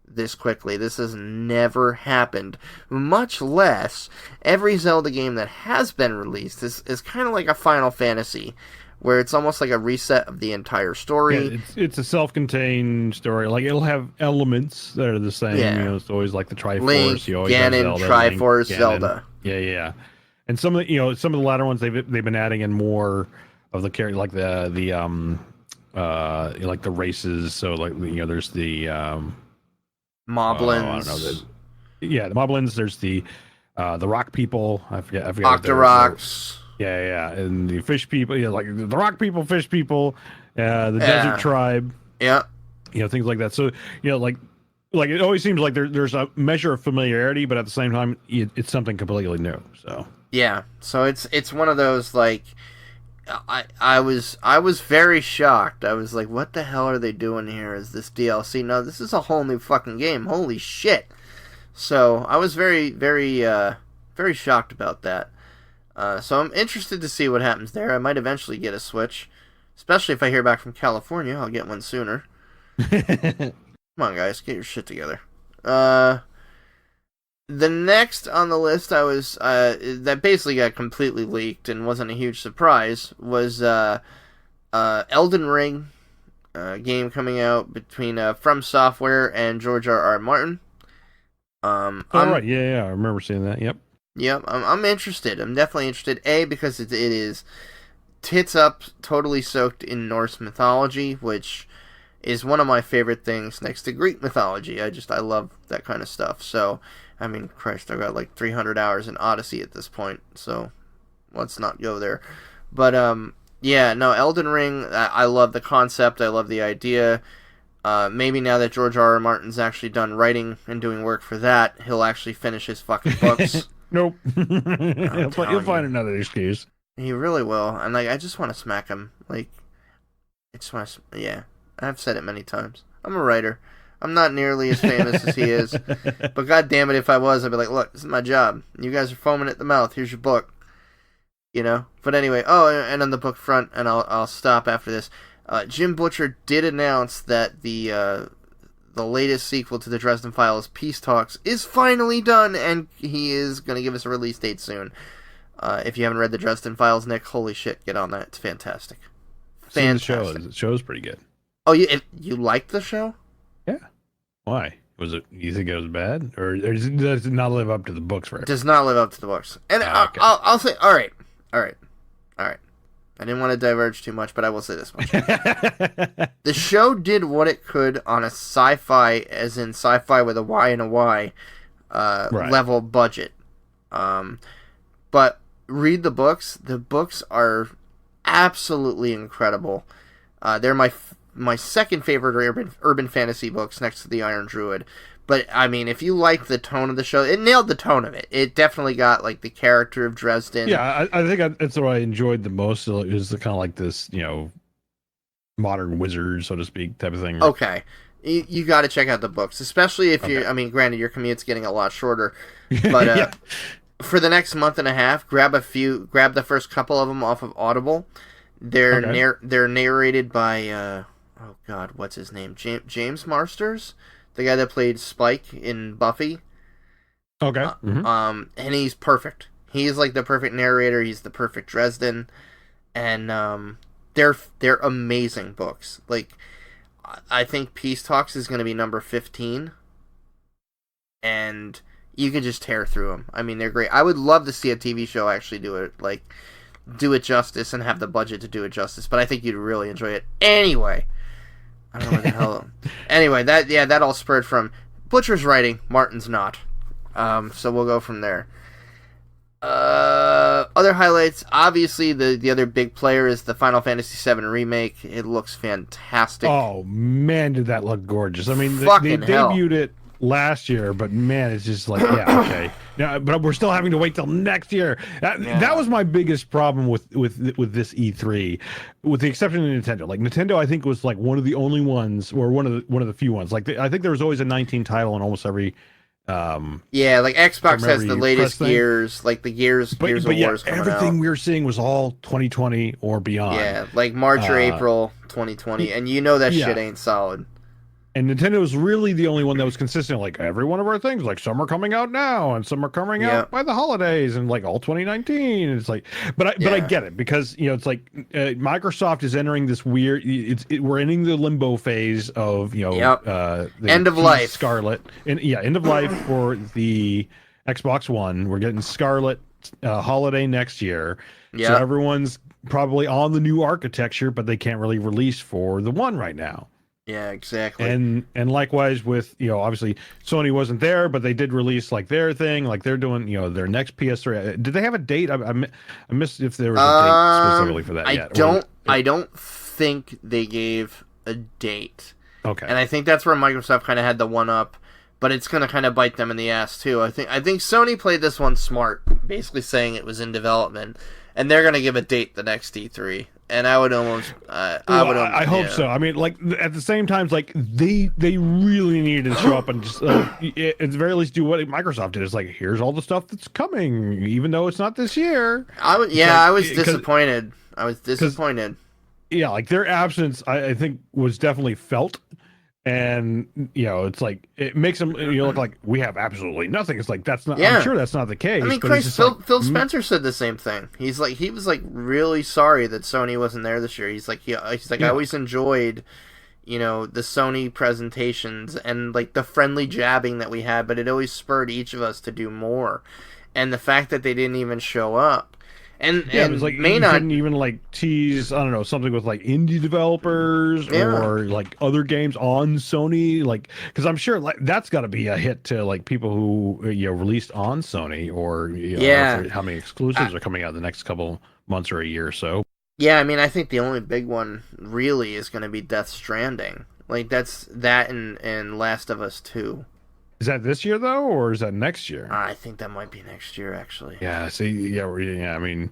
this quickly. This has never happened. Much less, every Zelda game that has been released is kind of like a Final Fantasy, where it's almost like a reset of the entire story. Yeah, it's a self-contained story. Like, it'll have elements that are the same. Yeah. It's always like the Triforce. Link, you always Ganon, have Zelda, Triforce, Link, Zelda. Yeah. And some of the latter ones they've been adding in more of the character, like the like the races. So there's the Moblins. I don't know. The Moblins. There's the rock people. I forget. Octoroks. Yeah, and the fish people, like the rock people, fish people, the desert tribe, things like that. So, like it always seems like there's a measure of familiarity, but at the same time, it's something completely new. So yeah, so it's one of those I was very shocked. I was like, what the hell are they doing here? Is this DLC? No, this is a whole new fucking game. Holy shit! So I was very, very, very shocked about that. So I'm interested to see what happens there. I might eventually get a Switch, especially if I hear back from California. I'll get one sooner. Come on, guys, get your shit together. The next on the list that basically got completely leaked and wasn't a huge surprise was Elden Ring, game coming out between From Software and George R.R. Martin. Right, yeah, I remember seeing that. Yep. Yep, I'm interested. I'm definitely interested. A, because it is tits up, totally soaked in Norse mythology, which is one of my favorite things next to Greek mythology. I love that kind of stuff. So, I mean, Christ, I've got like 300 hours in Odyssey at this point, so let's not go there. But, yeah, no, Elden Ring, I love the concept, I love the idea. Maybe now that George R.R. Martin's actually done writing and doing work for that, he'll actually finish his fucking books. Nope. He'll find another excuse. He really will. And, like, I just want to smack him. Like, I just want to... Yeah. I've said it many times. I'm a writer. I'm not nearly as famous as he is. But god damn it, if I was, I'd be like, look, this is my job. You guys are foaming at the mouth. Here's your book. You know? But anyway, and on the book front, and I'll stop after this. Jim Butcher did announce that the latest sequel to the Dresden Files, Peace Talks, is finally done, and he is going to give us a release date soon. If you haven't read the Dresden Files, Nick, holy shit, get on that. It's fantastic. Fantastic. The show's pretty good. Oh, you liked the show? Yeah. Why? You think it was bad? Or does it not live up to the books for it? Does not live up to the books. And okay. I'll say, all right. I didn't want to diverge too much, but I will say this much. The show did what it could on a sci-fi, as in sci-fi with a Y and a Y, right, level budget. But read the books. The books are absolutely incredible. They're my second favorite urban fantasy books next to The Iron Druid. But, I mean, if you like the tone of the show, it nailed the tone of it. It definitely got, like, the character of Dresden. Yeah, I think that's what I enjoyed the most. It was kind of like this, modern wizard, so to speak, type of thing. Okay. You got to check out the books, especially if you're, I mean, granted, your commute's getting a lot shorter. But yeah. For the next month and a half, grab the first couple of them off of Audible. They're narrated by, oh God, what's his name? James Marsters? The guy that played Spike in Buffy. Okay. And he's perfect. He's like the perfect narrator. He's the perfect Dresden. And they're amazing books. Like, I think Peace Talks is going to be number 15. And you can just tear through them. I mean, they're great. I would love to see a TV show actually do it justice and have the budget to do it justice. But I think you'd really enjoy it. Anyway. I don't know what the hell. Anyway, that all spurred from Butcher's writing, Martin's not. So we'll go from there. Other highlights, obviously the other big player is the Final Fantasy VII remake. It looks fantastic. Oh man, did that look gorgeous! I mean, they debuted it last year, but man, it's just like, yeah, okay. Now, but we're still having to wait till next year. That was my biggest problem with this E3, with the exception of Nintendo. Like Nintendo, I think was like one of the only ones, or one of the few ones. Like I think there was always a 19 title in almost every. Yeah, like Xbox has the latest Gears, like the Gears of Wars coming out. Everything we were seeing was all 2020 or beyond. Yeah, like March or April 2020, and you know that shit ain't solid. And Nintendo was really the only one that was consistent. Like every one of our things, like some are coming out now, and some are coming out by the holidays, and like all 2019. And it's like, but I get it, because it's like Microsoft is entering this weird. We're entering the limbo phase of the end of life, Scarlet, and end of life for the Xbox One. We're getting Scarlet holiday next year, so everyone's probably on the new architecture, but they can't really release for the One right now. Yeah, exactly. And likewise with, obviously Sony wasn't there, but they did release like their thing, like they're doing, their next PS3. Did they have a date? I missed if there was a date specifically for that yet. I don't think they gave a date. Okay. And I think that's where Microsoft kind of had the one up, but it's going to kind of bite them in the ass too. I think Sony played this one smart, basically saying it was in development, and they're going to give a date the next E3. And I would almost, I hope so. I mean, like at the same time, like they really needed to show up and just, at the very least, do what Microsoft did. It's like, here's all the stuff that's coming, even though it's not this year. I was disappointed. I was disappointed. Yeah, like their absence, I think, was definitely felt. And it's like it makes them look like we have absolutely nothing. It's like that's not. Yeah. I'm sure that's not the case. I mean, Phil Spencer said the same thing. He was like really sorry that Sony wasn't there this year. He's like I always enjoyed, the Sony presentations and like the friendly jabbing that we had, but it always spurred each of us to do more. And the fact that they didn't even show up. Yeah, it was like may you not. couldn't even like tease, I don't know, something with like indie developers or like other games on Sony, like because I'm sure like that's got to be a hit to like people who released on Sony, or I don't know if how many exclusives are coming out the next couple months or a year or so. Yeah, I mean, I think the only big one really is going to be Death Stranding. Like that's that and Last of Us 2. Is that this year though, or is that next year? I think that might be next year, actually. Yeah. See, yeah. I mean,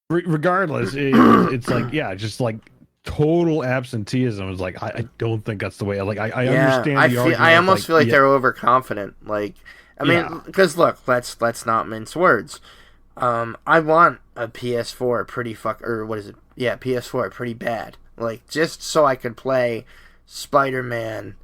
regardless, it's like just like total absenteeism. Is like I don't think that's the way. Like I understand the argument. I almost feel like they're overconfident. Like I mean, because look, let's not mince words. I want a PS4 PS4 pretty bad. Like just so I could play Spider-Man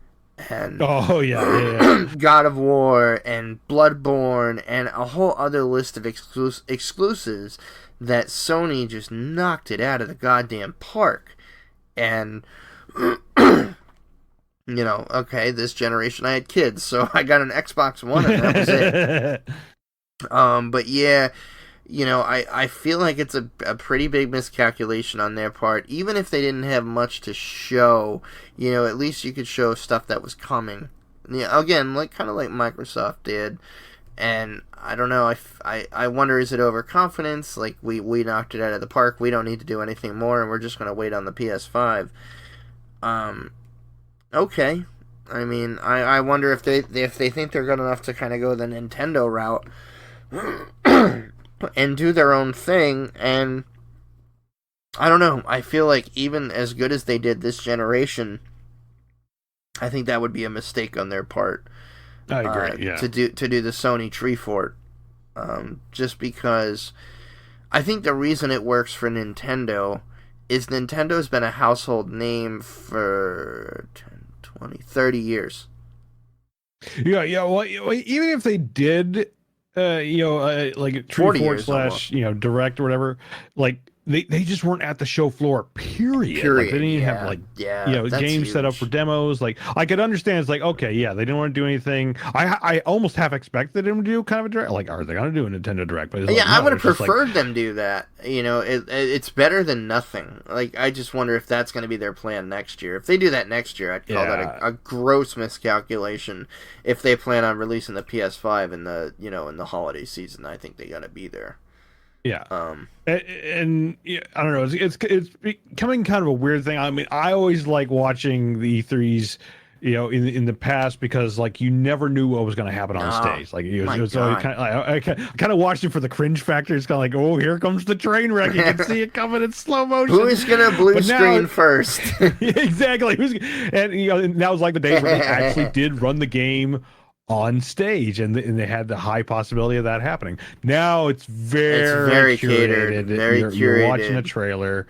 and God of War and Bloodborne and a whole other list of exclusives that Sony just knocked it out of the goddamn park. And okay, this generation I had kids, so I got an Xbox One and that was it. But yeah, I feel like it's a pretty big miscalculation on their part. Even if they didn't have much to show, at least you could show stuff that was coming. Yeah, again, kind of like Microsoft did. And I don't know, I wonder, is it overconfidence? Like, we knocked it out of the park, we don't need to do anything more, and we're just going to wait on the PS5. Okay. I mean, I wonder if they think they're good enough to kind of go the Nintendo route and do their own thing, and I don't know. I feel like even as good as they did this generation, I think that would be a mistake on their part. I agree. Yeah. To do the Sony tree fort, just because I think the reason it works for Nintendo is Nintendo's been a household name for 10, 20, 30 years. Yeah. Well, even if they did. Like tree fort slash direct or whatever, like they just weren't at the show floor. Period. Like, they didn't have games huge. set up for demos. Like I could understand. It's like okay, yeah, they didn't want to do anything. I almost half expected them to do kind of a direct. Like, are they going to do a Nintendo Direct? But I would have preferred them do that. It's better than nothing. Like I just wonder if that's going to be their plan next year. If they do that next year, I'd call that a gross miscalculation. If they plan on releasing the PS5 in the in the holiday season, I think they got to be there. Yeah. And I don't know. It's becoming kind of a weird thing. I mean, I always like watching the E3s, in the past, because like you never knew what was going to happen on stage. Like it was always kind of, I kind of watched it for the cringe factor. It's kind of like, oh, here comes the train wreck. You can see it coming in slow motion. Who is going to blue screen first? Exactly. And that was like the day where they actually did run the game on stage, and they had the high possibility of that happening. Now it's very curated. You're watching a trailer,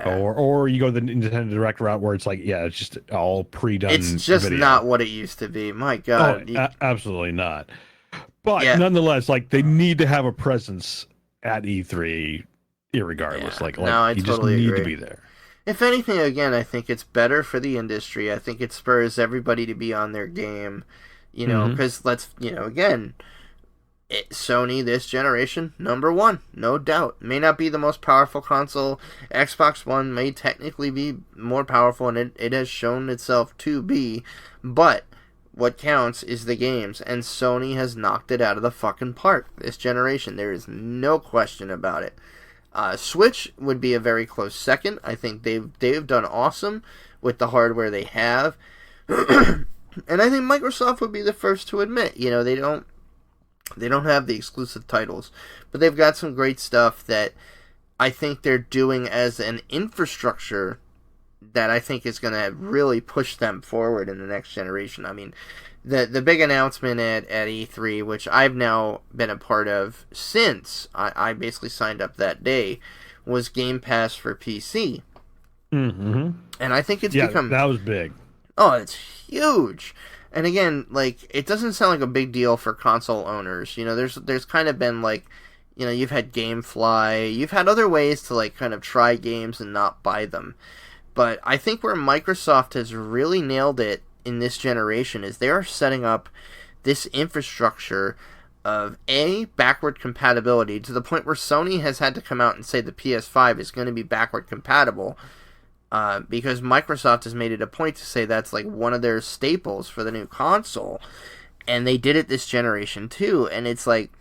or you go the Nintendo Direct route where it's like, it's just all pre-done. It's just video. not what it used to be. My God, absolutely not. But nonetheless, like they need to have a presence at E3, irregardless. I you totally just need agree. to be there. If anything, again, I think it's better for the industry. I think it spurs everybody to be on their game. Because again, Sony this generation, number one, no doubt. May not be the most powerful console. Xbox One may technically be more powerful, and it has shown itself to be. But what counts is the games, and Sony has knocked it out of the fucking park this generation. There is no question about it. Switch would be a very close second. I think they've done awesome with the hardware they have. And I think Microsoft would be the first to admit, they don't have the exclusive titles, but they've got some great stuff that I think they're doing as an infrastructure that I think is going to really push them forward in the next generation. I mean, the big announcement at E3, which I've now been a part of since I basically signed up that day, was Game Pass for PC. Mm-hmm. And I think it's become... that was big. Oh, it's huge. And again, like, it doesn't sound like a big deal for console owners. There's kind of been, like, you've had GameFly, you've had other ways to, like, kind of try games and not buy them. But I think where Microsoft has really nailed it in this generation is they are setting up this infrastructure of backward compatibility, to the point where Sony has had to come out and say the PS5 is going to be backward compatible, because Microsoft has made it a point to say that's like one of their staples for the new console, and they did it this generation too, and it's like,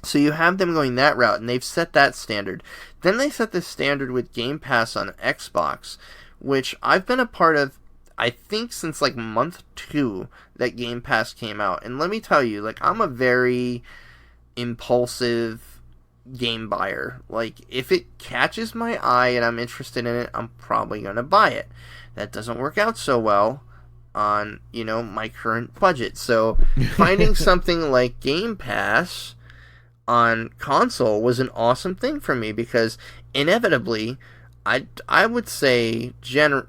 so you have them going that route, and they've set that standard. Then they set the standard with Game Pass on Xbox, which I've been a part of, I think, since like month 2 that Game Pass came out. And let me tell you, like, I'm a very impulsive game buyer. Like, if it catches my eye and I'm interested in it, I'm probably going to buy it. That doesn't work out so well on, my current budget. So finding something like Game Pass on console was an awesome thing for me, because inevitably, I would say,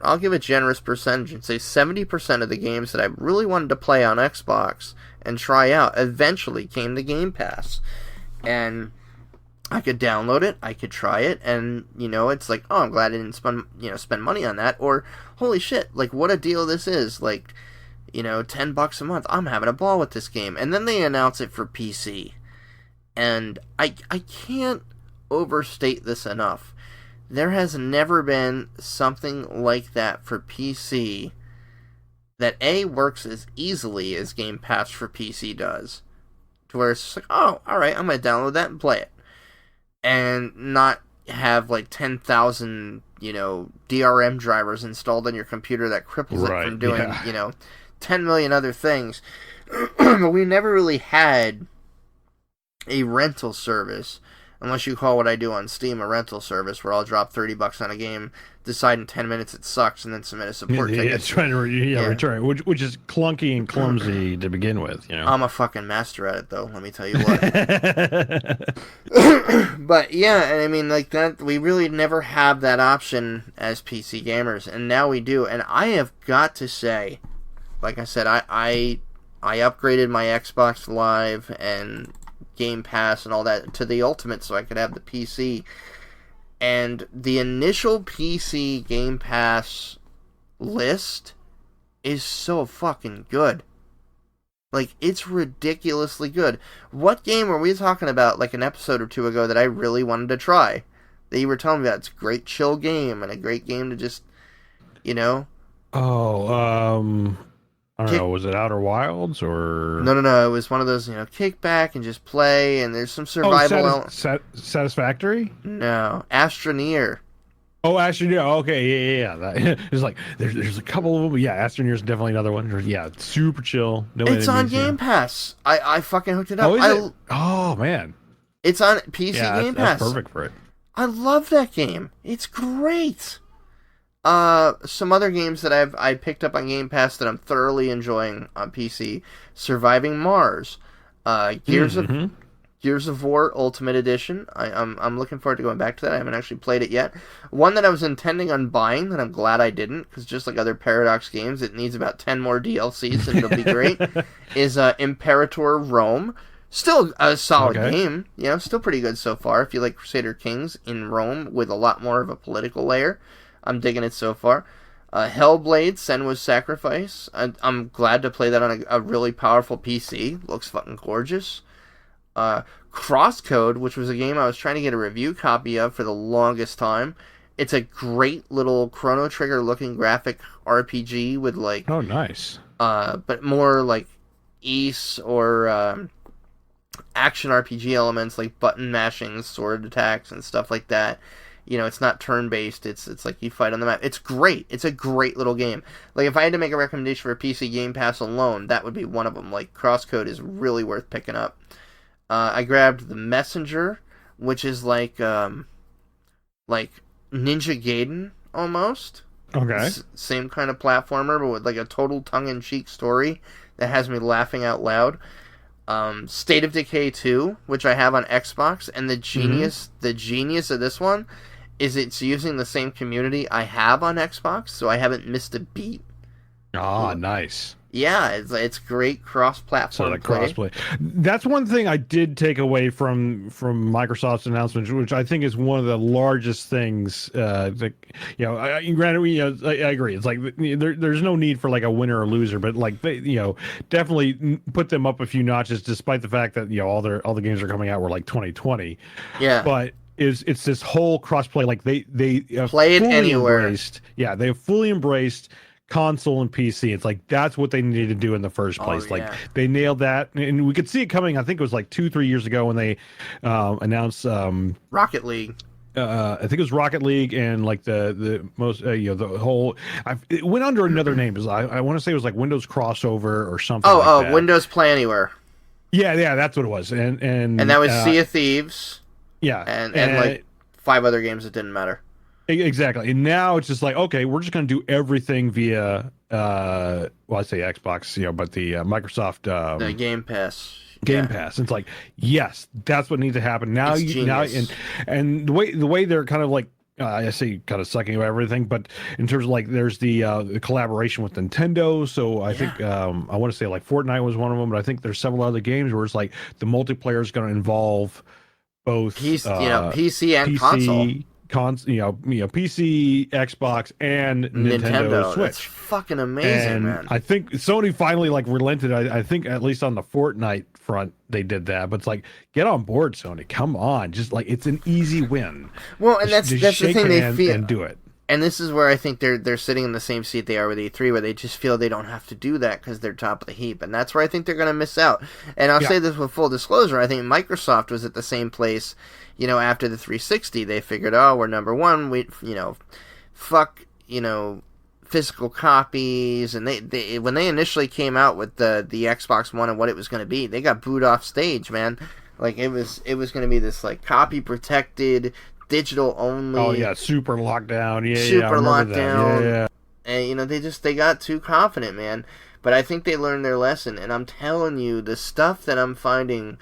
I'll give a generous percentage and say 70% of the games that I really wanted to play on Xbox and try out eventually came to Game Pass. And I could download it, I could try it, and, it's like, oh, I'm glad I didn't spend money on that, or, holy shit, like, what a deal this is, like, $10 a month, I'm having a ball with this game. And then they announce it for PC. And I can't overstate this enough. There has never been something like that for PC that works as easily as Game Pass for PC does. To where it's just like, oh, alright, I'm going to download that and play it. And not have like 10,000, DRM drivers installed on your computer that cripples it from doing, 10 million other things. But we never really had a rental service, unless you call what I do on Steam a rental service, where I'll drop $30 on a game, decide in 10 minutes it sucks, and then submit a support ticket. It's trying to return, which is clunky and clumsy to begin with. I'm a fucking master at it, though. Let me tell you what. But yeah, and I mean, like that, we really never have that option as PC gamers, and now we do. And I have got to say, like I said, I upgraded my Xbox Live and Game Pass and all that to the Ultimate so I could have the PC. And the initial PC Game Pass list is so fucking good. Like, it's ridiculously good. What game were we talking about like an episode or two ago that I really wanted to try? That you were telling me about. It's a great chill game and a great game to just, I don't know, was it Outer Wilds or... No, it was one of those, kick back and just play, and there's some survival... Satisfactory? No, Astroneer. Oh, Astroneer, okay, yeah. There's like, there's a couple of them, yeah, Astroneer is definitely another one. Yeah, super chill. No it's on Game Pass. I fucking hooked it up. Oh, is it? Oh, man. It's on PC Game Pass. That's perfect for it. I love that game. It's great. Some other games that I picked up on Game Pass that I'm thoroughly enjoying on PC: Surviving Mars, Gears of War Ultimate Edition. I'm looking forward to going back to that. I haven't actually played it yet. One that I was intending on buying that I'm glad I didn't, because just like other Paradox games, it needs about 10 more DLCs and it'll be great. Is Imperator Rome. Still a solid game. Still pretty good so far. If you like Crusader Kings in Rome with a lot more of a political layer. I'm digging it so far. Hellblade, Senua's Sacrifice. I'm glad to play that on a really powerful PC. Looks fucking gorgeous. Crosscode, which was a game I was trying to get a review copy of for the longest time. It's a great little Chrono Trigger looking graphic RPG with like... Oh, nice. But more like Ys or action RPG elements like button mashing, sword attacks, and stuff like that. It's not turn-based. It's like you fight on the map. It's great. It's a great little game. Like, if I had to make a recommendation for PC Game Pass alone, that would be one of them. Like, Crosscode is really worth picking up. I grabbed The Messenger, which is like Ninja Gaiden, almost. Okay. Same kind of platformer, but with like a total tongue-in-cheek story that has me laughing out loud. State of Decay 2, which I have on Xbox, and the genius of this one is it's using the same community I have on Xbox, so I haven't missed a beat. Ah, nice. Yeah, it's great So cross-platform the play. crossplay. That's one thing I did take away from Microsoft's announcement, which I think is one of the largest things. That, granted, I agree. It's like there's no need for like a winner or loser, but like they, definitely put them up a few notches, despite the fact that all the games are coming out were like 2020. Yeah, But it's this whole crossplay. Like they play it fully anywhere. embraced. Yeah, they fully embraced console and PC. It's like that's what they needed to do in the first Oh place. Like yeah, they nailed that, and we could see it coming. I think it was like 2-3 years ago when they announced. Rocket League. I think it was Rocket League and like the most the whole. It went under another name. Because I want to say it was like Windows crossover or something like that. Windows Play Anywhere. Yeah, that's what it was. And that was Sea of Thieves. Yeah, and like 5 other games that didn't matter. Exactly. And now it's just like, okay, we're just going to do everything via, I say Xbox, but the Microsoft The Game Pass. Game Pass. It's like, yes, that's what needs to happen now. And the way they're kind of like, I say kind of sucking away everything, but in terms of like, there's the collaboration with Nintendo. So I think I want to say like Fortnite was one of them, but I think there's several other games where it's like the multiplayer is going to involve both PC and console. PC, Xbox, and Nintendo Switch. That's fucking amazing, and man. I think Sony finally like relented. I think at least on the Fortnite front they did that. But it's like, get on board, Sony. Come on, just like it's an easy win. Well, and that's the thing they feel and do it. And this is where I think they're sitting in the same seat they are with E3, where they just feel they don't have to do that because they're top of the heap, and that's where I think they're going to miss out. And I'll say this with full disclosure: I think Microsoft was at the same place, after the 360. They figured, oh, we're number one. We, fuck, physical copies, and they when they initially came out with the Xbox One and what it was going to be, they got booed off stage, man. Like it was going to be this like copy protected, digital only. Oh yeah, super lockdown. Super lockdown. Yeah. And they got too confident, man. But I think they learned their lesson, and I'm telling you, the stuff that I'm finding,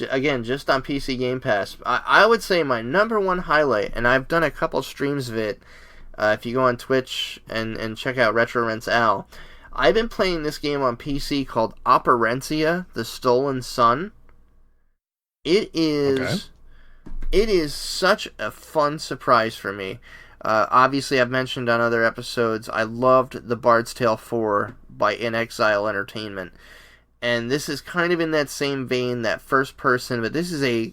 again, just on PC Game Pass, I would say my number one highlight, and I've done a couple streams of it. If you go on Twitch and check out Retrorents Al, I've been playing this game on PC called Operencia: The Stolen Sun. It is. Okay. It is such a fun surprise for me. Obviously, I've mentioned on other episodes, I loved The Bard's Tale 4 by In Exile Entertainment. And this is kind of in that same vein, that first person, but this is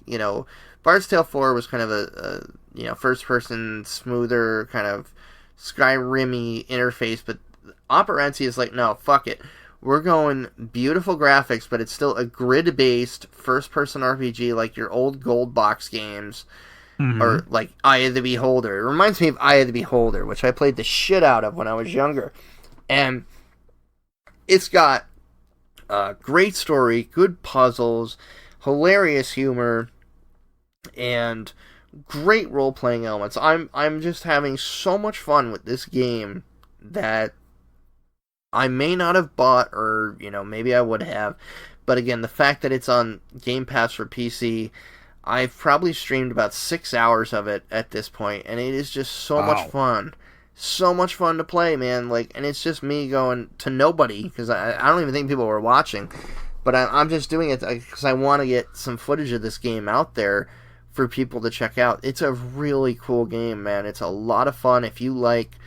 Bard's Tale 4 was kind of a first person, smoother, kind of Skyrim-y interface, but Operencia is like, no, fuck it. We're going beautiful graphics, but it's still a grid-based first-person RPG like your old gold box games, or like Eye of the Beholder. It reminds me of Eye of the Beholder, which I played the shit out of when I was younger. And it's got a great story, good puzzles, hilarious humor, and great role-playing elements. I'm just having so much fun with this game that I may not have bought, or, maybe I would have. But again, the fact that it's on Game Pass for PC, I've probably streamed about 6 hours of it at this point, and it is just so much fun. So much fun to play, man. Like, and it's just me going to nobody, because I don't even think people were watching. But I'm just doing it because I want to get some footage of this game out there for people to check out. It's a really cool game, man. It's a lot of fun. If you like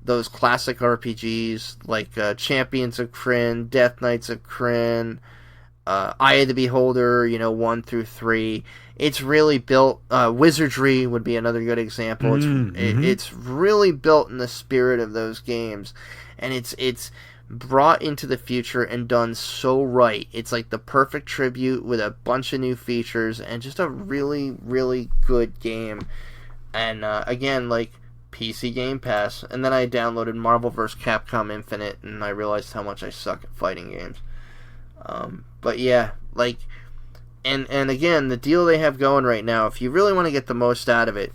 those classic RPGs like Champions of Krynn, Death Knights of Krynn, Eye of the Beholder, 1 through 3. It's really built. Wizardry would be another good example. It's really built in the spirit of those games, and it's brought into the future and done so right. It's like the perfect tribute with a bunch of new features and just a really, really good game. And again, like, PC Game Pass, and then I downloaded Marvel vs. Capcom Infinite, and I realized how much I suck at fighting games. But yeah, like, and again, the deal they have going right now, if you really want to get the most out of it,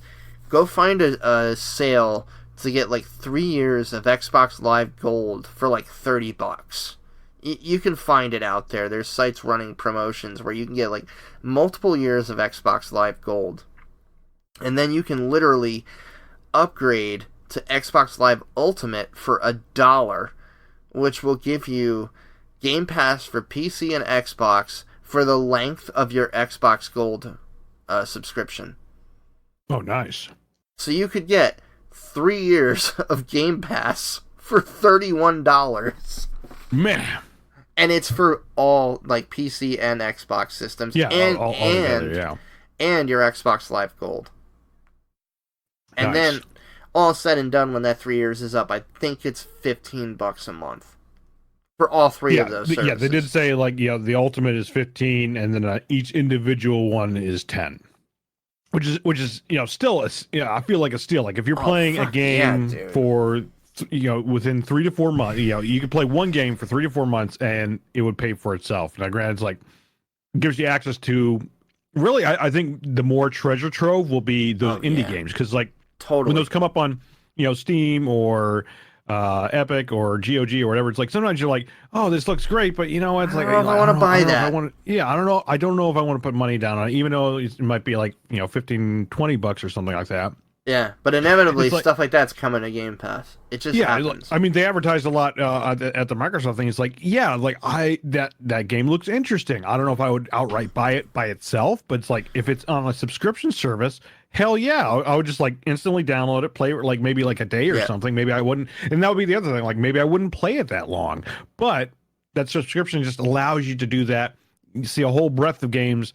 go find a sale to get like 3 years of Xbox Live Gold for like $30. You can find it out there. There's sites running promotions where you can get like multiple years of Xbox Live Gold, and then you can literally upgrade to Xbox Live Ultimate for $1, which will give you Game Pass for PC and Xbox for the length of your Xbox Gold subscription. Oh, nice. So you could get 3 years of Game Pass for $31. Man. And it's for all, like, PC and Xbox systems. Yeah, all together, yeah. And your Xbox Live Gold. And nice. then, all said and done, when that 3 years is up, I think it's $15 a month. For all three of those services. Yeah, they did say, like, the ultimate is 15, and then each individual one is 10. Which is still I feel like a steal. Like, if you're playing a game for within 3 to 4 months, you could play one game for 3 to 4 months and it would pay for itself. Now, granted, it's like gives you access to really. I think the more treasure trove will be those indie games, because like when those come up on Steam or Epic or GOG or whatever, it's like sometimes you're like, oh, this looks great, but it's like I want to buy that. I don't know. I don't know if I want to put money down on it, even though it might be like $15-$20 or something like that. Yeah, but inevitably stuff like that's coming to Game Pass. It just happens. I mean, they advertised a lot at the Microsoft thing. It's like, that game looks interesting. I don't know if I would outright buy it by itself, but it's like if it's on a subscription service, hell yeah, I would just like instantly download it, play it like maybe like a day or something. Maybe I wouldn't, and that would be the other thing. Like maybe I wouldn't play it that long, but that subscription just allows you to do that. You see a whole breadth of games.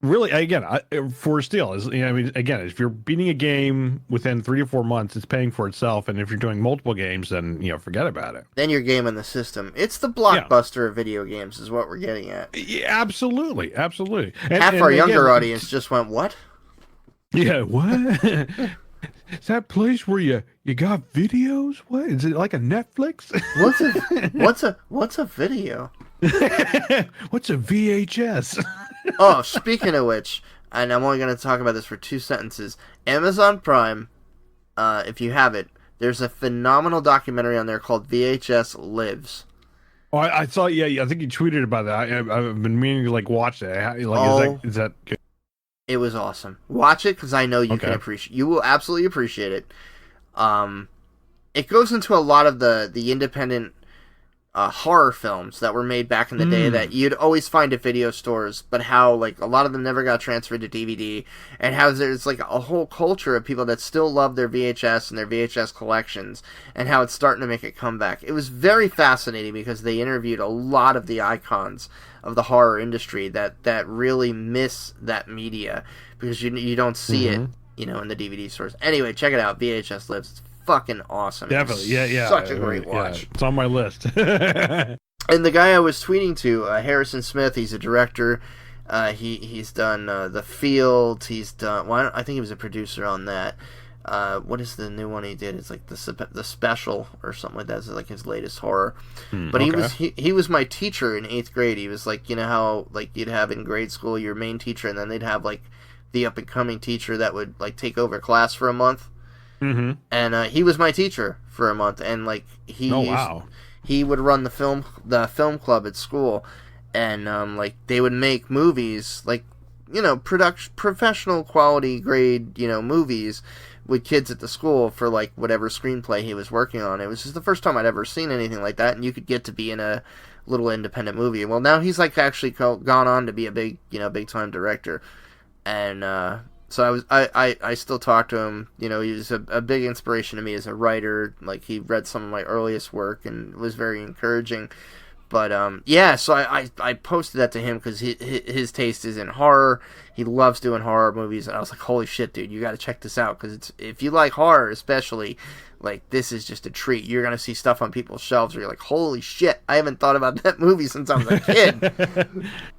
Really, again, for a steal is, again, if you're beating a game within 3 to 4 months, it's paying for itself. And if you're doing multiple games, then forget about it. Then you're gaming the system. It's the Blockbuster of video games, is what we're getting at. Yeah, absolutely. Half our younger audience just went, "What?" Yeah, what? Is that place where you got videos? What is it, like a Netflix? What's a video? What's a VHS? Oh, speaking of which, and I'm only going to talk about this for 2 sentences. Amazon Prime, if you have it, there's a phenomenal documentary on there called VHS Lives. Oh, I saw. Yeah, I think you tweeted about that. I've been meaning to watch that. Is that good? It was awesome. Watch it, because I know you can appreciate. You will absolutely appreciate it. It goes into a lot of the independent horror films that were made back in the day that you'd always find at video stores, but how like a lot of them never got transferred to DVD, and how there's like a whole culture of people that still love their VHS and their VHS collections, and how it's starting to make a comeback. It was very fascinating because they interviewed a lot of the icons of the horror industry that really miss that media, because you don't see it in the DVD stores. Anyway, check it out. VHS Lives. It's fucking awesome. Definitely. Yeah. Such a great watch. Yeah, it's on my list. And the guy I was tweeting to, Harrison Smith, he's a director. He's done The Field. He's done. I think he was a producer on that. What is the new one he did? It's like the Special or something like that. It's like his latest horror. But he was my teacher in 8th grade. He was like, how like you'd have in grade school your main teacher, and then they'd have like the up and coming teacher that would like take over class for a month. And he was my teacher for a month, and like he would run the film club at school, and like they would make movies, like professional quality grade movies with kids at the school for like whatever screenplay he was working on. It was just the first time I'd ever seen anything like that, and you could get to be in a little independent movie. Well, now he's like actually gone on to be a big time director, and so I still talk to him. He was a big inspiration to me as a writer. Like, he read some of my earliest work and was very encouraging. But so I posted that to him because his taste is in horror. He loves doing horror movies, and I was like, holy shit, dude, you got to check this out, because if you like horror, especially, like, this is just a treat. You're gonna see stuff on people's shelves where you're like, holy shit, I haven't thought about that movie since I was a kid.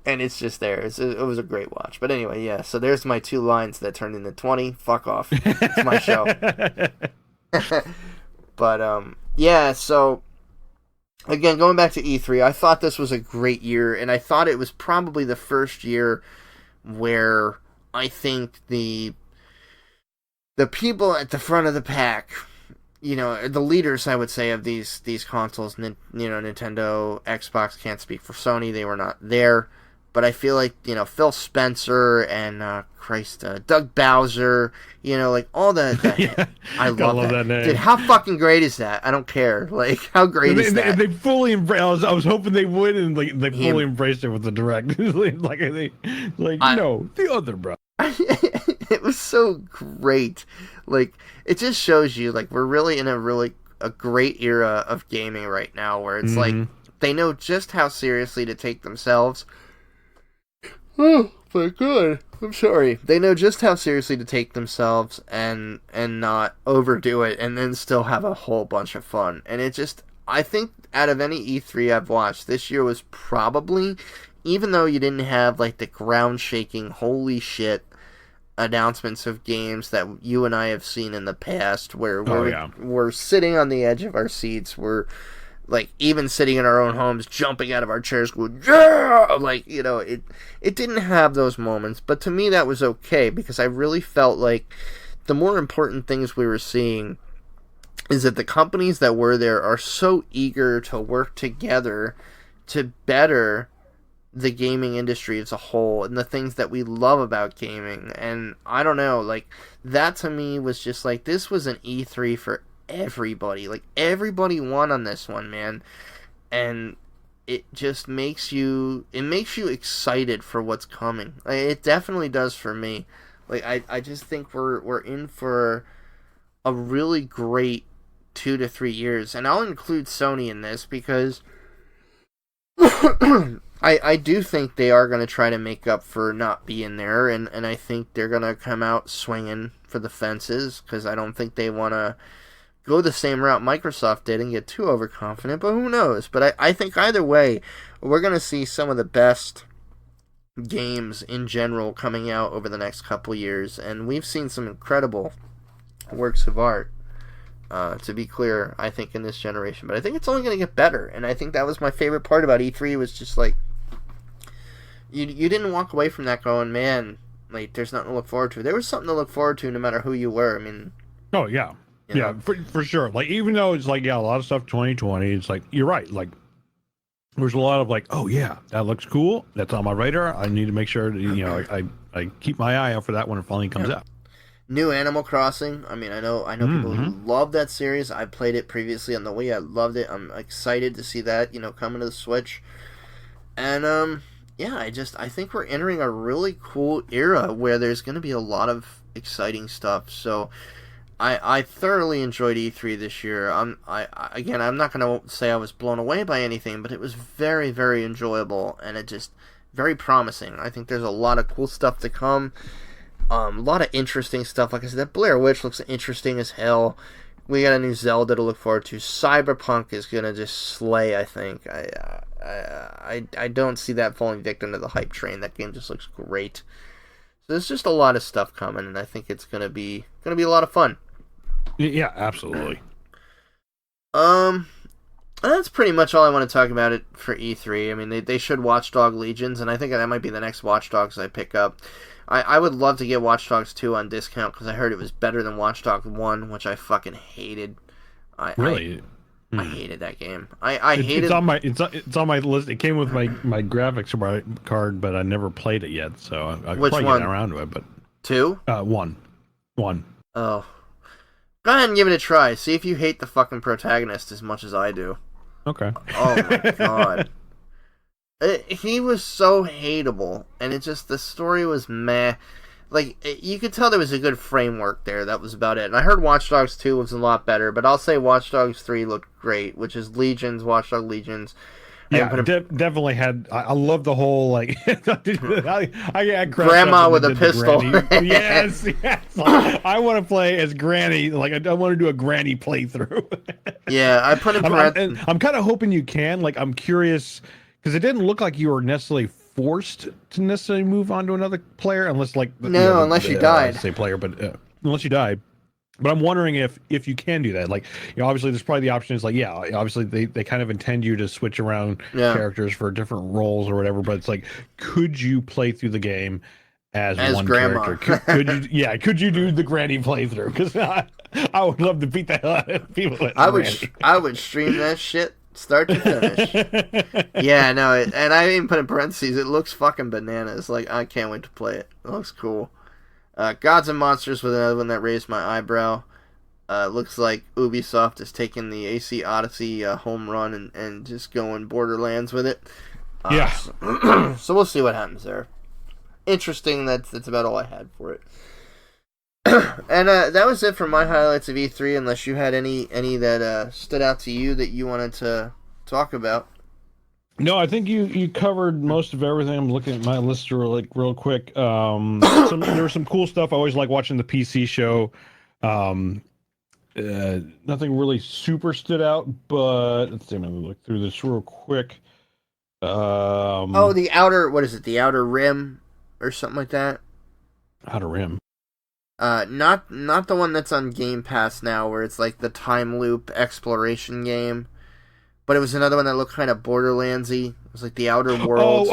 And it's just there. It was a great watch. But anyway, yeah. So there's my 2 lines that turned into 20. Fuck off. It's my show. But so. Again, going back to E3, I thought this was a great year, and I thought it was probably the first year where I think the people at the front of the pack, the leaders, I would say, of these consoles, Nintendo, Xbox, can't speak for Sony, they were not there, but I feel like, Phil Spencer and, Doug Bowser, like all the Yeah, I love that name. Dude, how fucking great is that? I don't care. Like, how great is that? They fully embraced. I was hoping they would, and like they fully embraced it with the direct. No, the other bro. It was so great. Like, it just shows you, like, we're really in a great era of gaming right now, where it's like they know just how seriously to take themselves. Oh my god, I'm sorry. They know just how seriously to take themselves and not overdo it, and then still have a whole bunch of fun. And it just, I think out of any E3 I've watched, this year was probably, even though you didn't have like the ground shaking, holy shit announcements of games that you and I have seen in the past, where we're sitting on the edge of our seats, we're like even sitting in our own homes, jumping out of our chairs, going, yeah! Like, it didn't have those moments, but to me that was okay, because I really felt like the more important things we were seeing is that the companies that were there are so eager to work together to better the gaming industry as a whole and the things that we love about gaming. And I don't know, like, that to me was just like, this was an E3 for everybody. Like, everybody won on this one, man. And it just makes you excited for what's coming. Like, it definitely does for me. Like, I just think we're in for a really great 2 to 3 years. And I'll include Sony in this because I do think they are going to try to make up for not being there, and I think they're going to come out swinging for the fences, because I don't think they want to go the same route Microsoft did and get too overconfident, but who knows? But I think either way, we're going to see some of the best games in general coming out over the next couple years, and we've seen some incredible works of art, to be clear, I think, in this generation. But I think it's only going to get better, and I think that was my favorite part about E3, was just like, you didn't walk away from that going, man, like, there's nothing to look forward to. There was something to look forward to no matter who you were. I mean... Oh, yeah. Yeah, for sure. Like, even though it's like, yeah, a lot of stuff 2020, it's like, you're right. Like, there's a lot of like, oh, yeah, that looks cool. That's on my radar. I need to make sure that, I keep my eye out for that when it finally comes out. New Animal Crossing. I mean, I know people who love that series. I played it previously on the Wii. I loved it. I'm excited to see that, coming to the Switch. And, yeah, I think we're entering a really cool era where there's going to be a lot of exciting stuff. So I thoroughly enjoyed E3 this year. I'm not going to say I was blown away by anything, but it was very, very enjoyable, and it just very promising. I think there's a lot of cool stuff to come. A lot of interesting stuff. Like I said, that Blair Witch looks interesting as hell. We got a new Zelda to look forward to. Cyberpunk is going to just slay, I think. I don't see that falling victim to the hype train. That game just looks great. So there's just a lot of stuff coming, and I think it's going to be a lot of fun. Yeah, absolutely. That's pretty much all I want to talk about it for E3. I mean, they should Watch Dogs Legions, and I think that might be the next Watch Dogs I pick up. I would love to get Watch Dogs 2 on discount, because I heard it was better than Watch Dogs 1, which I fucking hated. Really? I hated that game. I hated. It's on my list. It came with my graphics card, but I never played it yet. So I Which probably one? get around to it. But 2? 1. Oh, go ahead and give it a try. See if you hate the fucking protagonist as much as I do. Okay. Oh my god. He was so hateable, and the story was meh. Like, you could tell there was a good framework there. That was about it. And I heard Watch Dogs 2 was a lot better, but I'll say Watch Dogs 3 looked great, which is Legions, Watch Dogs Legions. Yeah, definitely had. I love the whole, like, I Grandma with a pistol. Yes. I want to play as Granny. Like, I want to do a Granny playthrough. Yeah, I put in. I'm kind of hoping you can. Like, I'm curious, because it didn't look like you were necessarily forced to necessarily move on to another player, unless unless you died. Say player, but unless you died. But I'm wondering if you can do that. Like, obviously there's probably the option is like, yeah, obviously they kind of intend you to switch around characters for different roles or whatever. But it's like, could you play through the game as one grandma. character? Could you do the Granny playthrough? Because I would love to beat the hell out of people. I would stream that shit Start to finish. Yeah, no, and I even put in parentheses, it looks fucking bananas. Like, I can't wait to play it. It looks cool. Gods and Monsters was another one that raised my eyebrow. Looks like Ubisoft is taking the AC Odyssey home run and just going Borderlands with it. Yeah. So we'll see what happens there. Interesting, that's about all I had for it. And that was it for my highlights of E3, unless you had any that stood out to you that you wanted to talk about. No, I think you covered most of everything. I'm looking at my list real quick. There was some cool stuff. I always like watching the PC show. Nothing really super stood out, but let's see. I'm gonna look through this real quick. The outer, what is it? The Outer Rim or something like that. Outer Rim. Not the one that's on Game Pass now, where it's like the time loop exploration game. But it was another one that looked kind of Borderlandsy. It was like the Outer Worlds.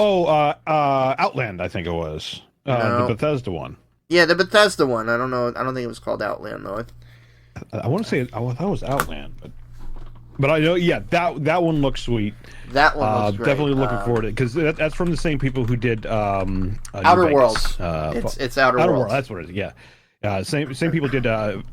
Outland, I think it was. No. The Bethesda one. Yeah, the Bethesda one. I don't know. I don't think it was called Outland though. I want to say I thought it was Outland, but I know. Yeah, that one looks sweet. That one looks great. Definitely looking forward to it because that's from the same people who did Outer Worlds. It's Outer Worlds. That's what it is. Yeah. Same people did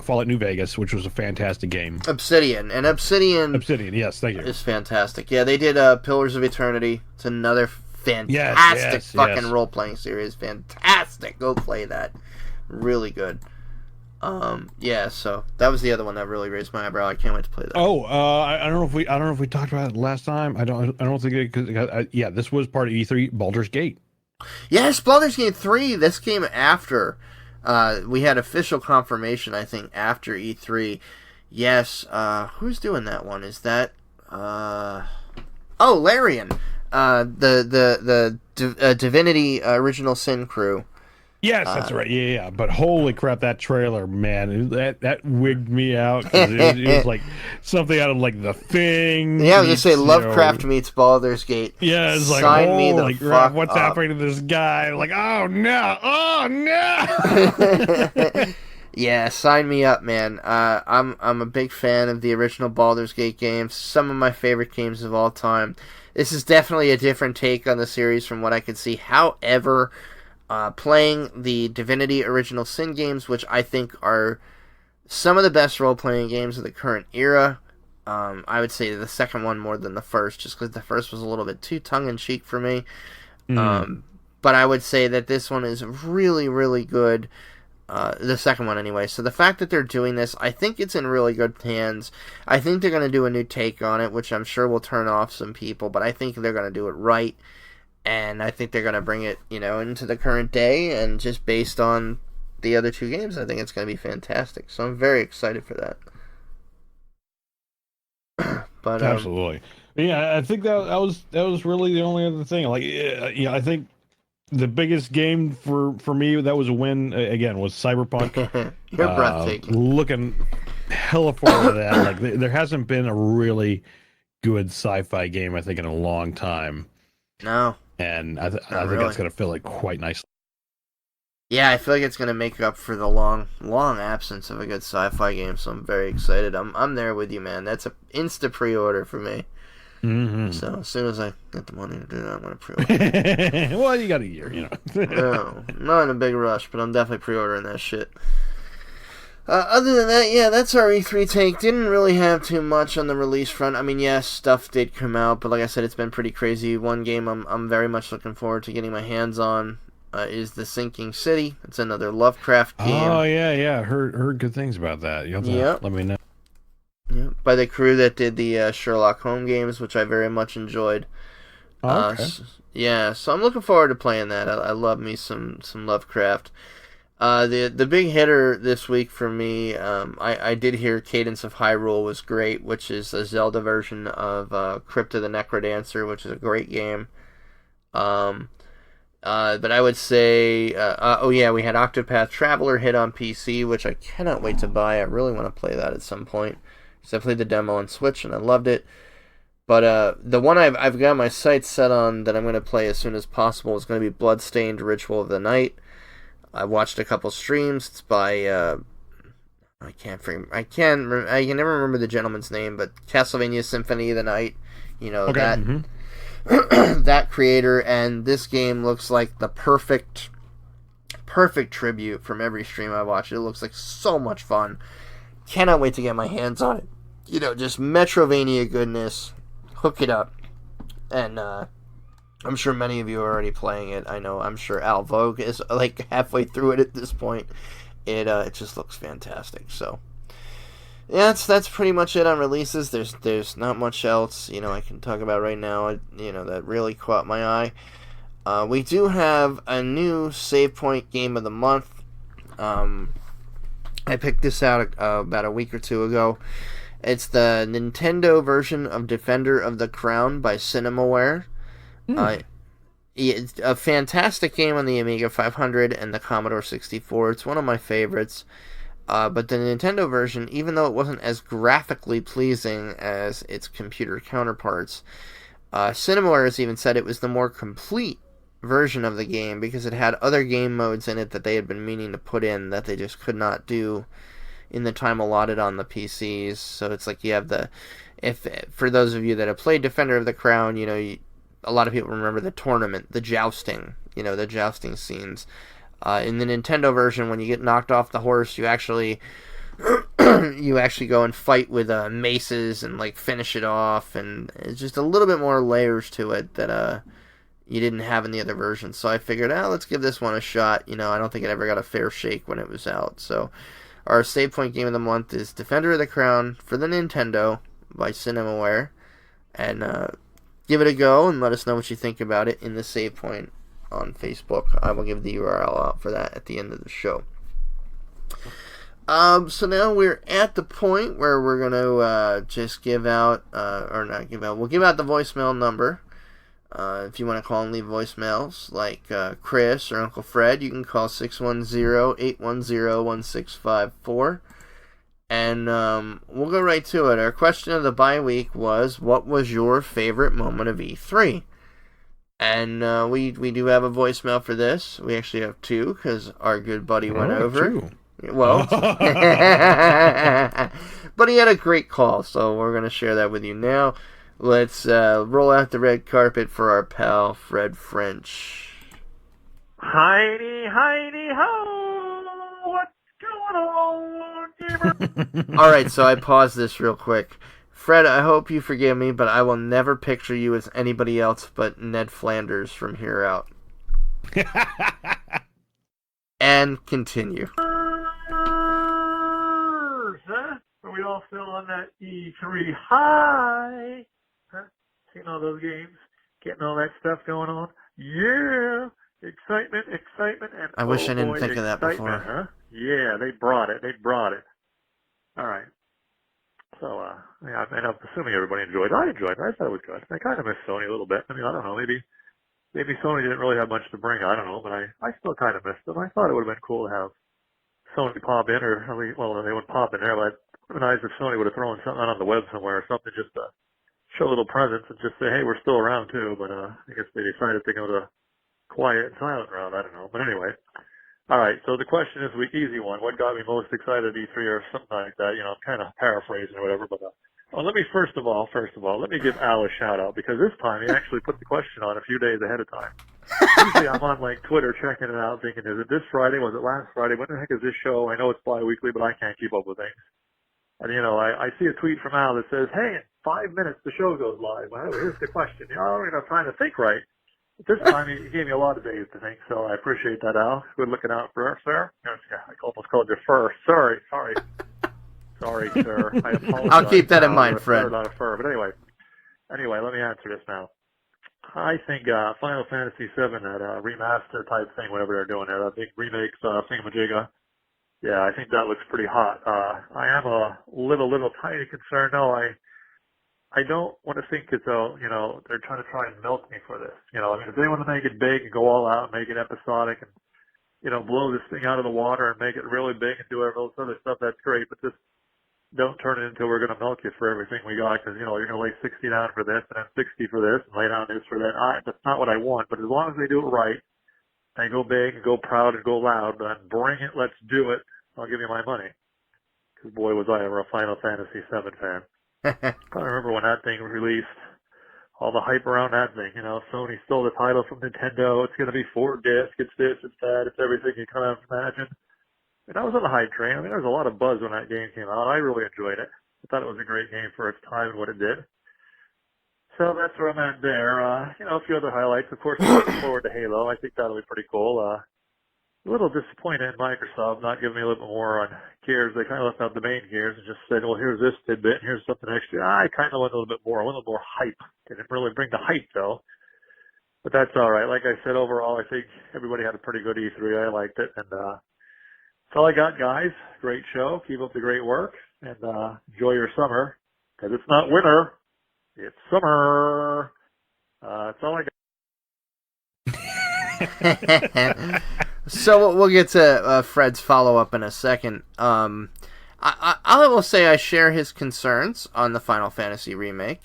Fallout New Vegas, which was a fantastic game. Obsidian, yes, thank you. Is fantastic. Yeah, they did Pillars of Eternity. It's another fantastic fucking role-playing series. Fantastic. Go play that. Really good. So that was the other one that really raised my eyebrow. I can't wait to play that. I don't know if we talked about it last time. I don't think it, because this was part of E3. Baldur's Gate. Yes, Baldur's Gate 3. This came after. We had official confirmation, I think, after E3. Yes, who's doing that one? Is that Larian, the Divinity Original Sin crew. Yes, that's right. Yeah. But holy crap, that trailer, man, that wigged me out. It was like something out of like The Thing. Yeah, I was gonna say Lovecraft meets Baldur's Gate. Yeah, it's like sign me the fuck what's up. happening to this guy? Like, oh no. Yeah, sign me up, man. I'm a big fan of the original Baldur's Gate games. Some of my favorite games of all time. This is definitely a different take on the series from what I could see. However, playing the Divinity Original Sin games, which I think are some of the best role-playing games of the current era. I would say the second one more than the first, just because the first was a little bit too tongue-in-cheek for me. But I would say that this one is really, really good. The second one, anyway. So the fact that they're doing this, I think it's in really good hands. I think they're going to do a new take on it, which I'm sure will turn off some people, but I think they're going to do it right. And I think they're going to bring it, into the current day, and just based on the other two games, I think it's going to be fantastic. So I'm very excited for that. But absolutely, yeah. I think that was really the only other thing. Like, I think the biggest game for me that was a win again was Cyberpunk. You're breathtaking. Looking hella forward to that. Like, there hasn't been a really good sci-fi game, I think, in a long time. No. And I think that's going to fill it quite nicely. Yeah, I feel like it's going to make up for the long absence of a good sci-fi game, so I'm very excited. I'm there with you, man. That's an insta pre-order for me. Mm-hmm. So as soon as I get the money to do that, I'm going to pre-order. Well, you got a year, No, not in a big rush, but I'm definitely pre-ordering that shit. Other than that, yeah, that's our E3 take. Didn't really have too much on the release front. I mean, yes, stuff did come out, but like I said, it's been pretty crazy. One game I'm very much looking forward to getting my hands on is The Sinking City. It's another Lovecraft game. Oh, yeah. Heard good things about that. You'll have to let me know. Yeah, by the crew that did the Sherlock Holmes games, which I very much enjoyed. Okay. So I'm looking forward to playing that. I love me some Lovecraft. The big hitter this week for me, I did hear Cadence of Hyrule was great, which is a Zelda version of Crypt of the Necrodancer, which is a great game. But I would say, we had Octopath Traveler hit on PC, which I cannot wait to buy. I really want to play that at some point. So I played the demo on Switch and I loved it. But the one I've got my sights set on that I'm going to play as soon as possible is going to be Bloodstained Ritual of the Night. I watched a couple streams. It's by I can never remember the gentleman's name, but Castlevania Symphony of the Night. You know, Okay. that that creator, and this game looks like the perfect tribute from every stream I watch. It looks like so much fun. Cannot wait to get my hands on it. You know, just Metrovania goodness. Hook it up. And I'm sure many of you are already playing it. I'm sure Al Vogue is like halfway through it at this point. It just looks fantastic. So yeah, that's pretty much it on releases. There's not much else, you know, I can talk about right now, you know, that really caught my eye. We do have a new SavePoint game of the month. I picked this out about a week or two ago. It's the Nintendo version of Defender of the Crown by Cinemaware. It's a fantastic game on the Amiga 500 and the Commodore 64. It's one of my favorites. But the Nintendo version, even though it wasn't as graphically pleasing as its computer counterparts, Cinemaware has even said it was the more complete version of the game because it had other game modes in it that they had been meaning to put in that they just could not do in the time allotted on the PCs. So it's like you have for those of you that have played Defender of the Crown, you know, a lot of people remember the tournament, the jousting scenes. In the Nintendo version, when you get knocked off the horse, you actually go and fight with maces and like finish it off, and it's just a little bit more layers to it that you didn't have in the other version. So I figured, let's give this one a shot. You know, I don't think it ever got a fair shake when it was out. So our save point game of the month is Defender of the Crown for the Nintendo by Cinemaware, and give it a go and let us know what you think about it in the save point on Facebook. I will give the URL out for that at the end of the show. So now we're at the point where we're going to just give out, we'll give out the voicemail number. If you want to call and leave voicemails, like Chris or Uncle Fred, you can call 610-810-1654. And we'll go right to it. Our question of the bye week was, what was your favorite moment of E3? And we do have a voicemail for this. We actually have two, because our good buddy went over. Two. Well, but he had a great call, so we're going to share that with you now. Let's roll out the red carpet for our pal, Fred French. Heidi, Heidi, ho! What's going on, gamer? Alright, so I paused this real quick. Fred, I hope you forgive me, but I will never picture you as anybody else but Ned Flanders from here out. And continue. Huh? Are we all still on that E3 high? Huh? Seeing all those games? Getting all that stuff going on? Yeah! Excitement, and I wish I didn't think of that before. Huh? Yeah, they brought it. Alright. So, yeah, I'm assuming everybody enjoyed it. I enjoyed it. I thought it was good. I kind of miss Sony a little bit. I mean, I don't know. Maybe Sony didn't really have much to bring. I don't know. But I still kind of missed them. I thought it would have been cool to have Sony pop in, or well, they wouldn't pop in there, but it would have been nice if Sony would have thrown something out on the web somewhere or something just to show a little presence and just say, hey, we're still around too. But I guess they decided to go the quiet and silent route. I don't know. But anyway. All right, so the question is the easy one. What got me most excited at E3 or something like that? You know, I'm kind of paraphrasing or whatever. But let me first of all, let me give Al a shout out, because this time he actually put the question on a few days ahead of time. Usually I'm on like Twitter checking it out, thinking, is it this Friday? Was it last Friday? When the heck is this show? I know it's bi-weekly, but I can't keep up with things. And you know, I see a tweet from Al that says, "Hey, in 5 minutes the show goes live." Well, here's the question. You know, I'm trying to think right. This time he gave me a lot of days to think, so I appreciate that, Al. Good looking out for us, sir. I almost called you fur. Sorry, sir. I apologize. I'll keep that in mind, Fred. Not a fur, but anyway, let me answer this now. I think Final Fantasy VII, that remaster type thing, whatever they're doing there, that big remake thingamajigga. Yeah, I think that looks pretty hot. I am a little tiny concerned. No, I don't want to think as though, you know, they're trying to milk me for this. You know, I mean, if they want to make it big and go all out and make it episodic and, you know, blow this thing out of the water and make it really big and do all this other stuff, that's great. But just don't turn it into we're going to milk you for everything we got, because, you know, you're going to lay 60 down for this and then 60 for this and lay down this for that. That's not what I want. But as long as they do it right and go big and go proud and go loud, then bring it, let's do it, I'll give you my money. Because boy, was I ever a Final Fantasy VII fan. I remember when that thing was released. all the hype around that thing. You know, Sony stole the title from Nintendo. It's going to be 4 disc. It's this, it's that, it's everything you kind of imagine. And I was on the hype train. I mean, there was a lot of buzz when that game came out. I really enjoyed it. I thought it was a great game for its time and what it did. So that's where I'm at there. You know, a few other highlights. Of course, I'm looking forward to Halo. I think that'll be pretty cool. A little disappointed in Microsoft not giving me a little bit more on Gears. They kind of left out the main Gears and just said, well, here's this tidbit and here's something extra. I kind of want a little bit more. I want a little more hype. Didn't really bring the hype, though. But that's all right. Like I said, overall, I think everybody had a pretty good E3. I liked it. And that's all I got, guys. Great show. Keep up the great work. And enjoy your summer. Because it's not winter. It's summer. That's all I got. So we'll get to Fred's follow-up in a second. I will say I share his concerns on the Final Fantasy remake.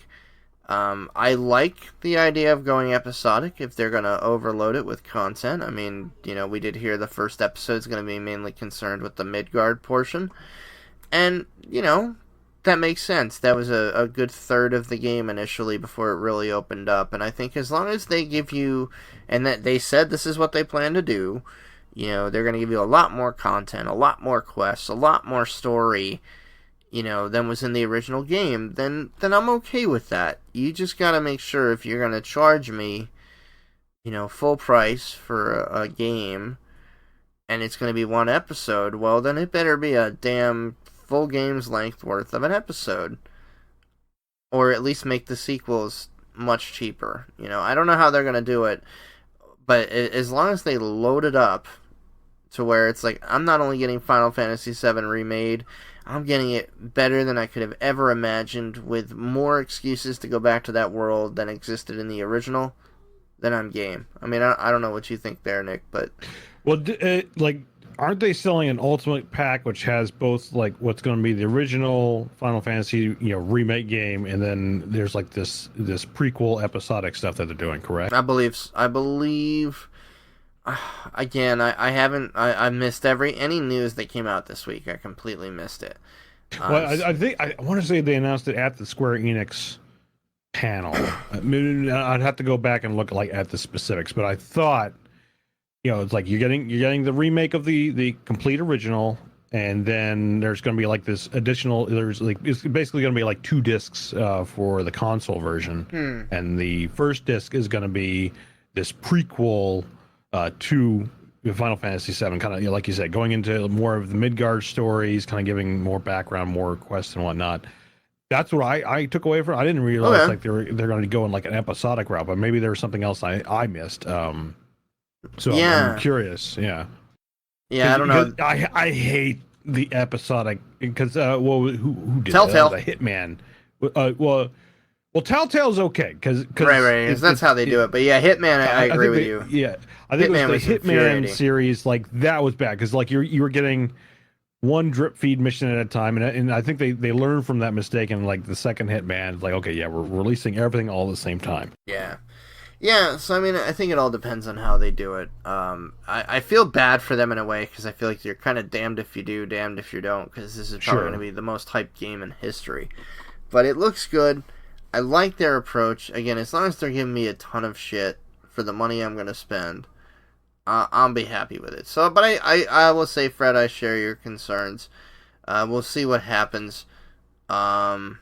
I like the idea of going episodic if they're going to overload it with content. I mean, you know, we did hear the first episode is going to be mainly concerned with the Midgard portion. And, you know, that makes sense. That was a good third of the game initially before it really opened up. And I think as long as they give you, and that they said this is what they plan to do, you know, they're going to give you a lot more content, a lot more quests, a lot more story, you know, than was in the original game, then I'm okay with that. You just got to make sure if you're going to charge me, you know, full price for a game, and it's going to be one episode, well, then it better be a damn full game's length worth of an episode. Or at least make the sequels much cheaper. You know, I don't know how they're going to do it, but as long as they load it up to where it's like, I'm not only getting Final Fantasy VII Remade, I'm getting it better than I could have ever imagined, with more excuses to go back to that world than existed in the original, then I'm game. I mean, I don't know what you think there, Nick, but... Well, like, aren't they selling an Ultimate Pack which has both, like, what's going to be the original Final Fantasy, you know, remake game, and then there's, like, this prequel episodic stuff that they're doing, correct? I believe... Again, I missed any news that came out this week. I completely missed it. Well, I think I want to say they announced it at the Square Enix panel. I'd have to go back and look at the specifics, but I thought, you know, it's like you're getting the remake of the complete original, and then there's going to be like this additional. It's basically going to be like 2 discs for the console version, and the first disc is going to be this prequel to Final Fantasy VII, kind of, you know, like you said, going into more of the Midgard stories, kind of giving more background, more quests and whatnot. That's what I took away from it. I didn't realize like they're going to go in like an episodic route, but maybe there was something else I missed. So I'm curious. Yeah, I don't know. I hate the episodic because who did Telltale, the Hitman. Well, Telltale's okay because right. That's how they do it. But yeah, Hitman, I agree with you. Yeah, I think Hitman was the Hitman series, like that was bad because like you were getting one drip feed mission at a time, and I think they learned from that mistake, and like the second Hitman, like okay, yeah, we're releasing everything all at the same time. Yeah. So I mean, I think it all depends on how they do it. I feel bad for them in a way because I feel like you're kind of damned if you do, damned if you don't, because this is probably going to be the most hyped game in history. But it looks good. I like their approach. Again, as long as they're giving me a ton of shit for the money I'm going to spend, I'll be happy with it. So, but I will say, Fred, I share your concerns. We'll see what happens. And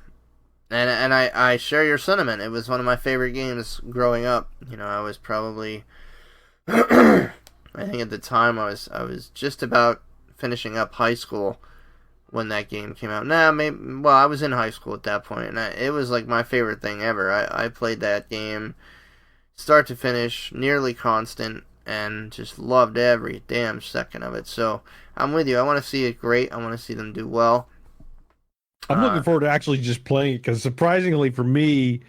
I share your sentiment. It was one of my favorite games growing up. You know, I was probably, I think at the time I was just about finishing up high school when that game came out. I was in high school at that point, and it was like my favorite thing ever. I played that game start to finish, nearly constant, and just loved every damn second of it. So I'm with you. I want to see it great. I want to see them do well. I'm looking forward to actually just playing it because surprisingly for me,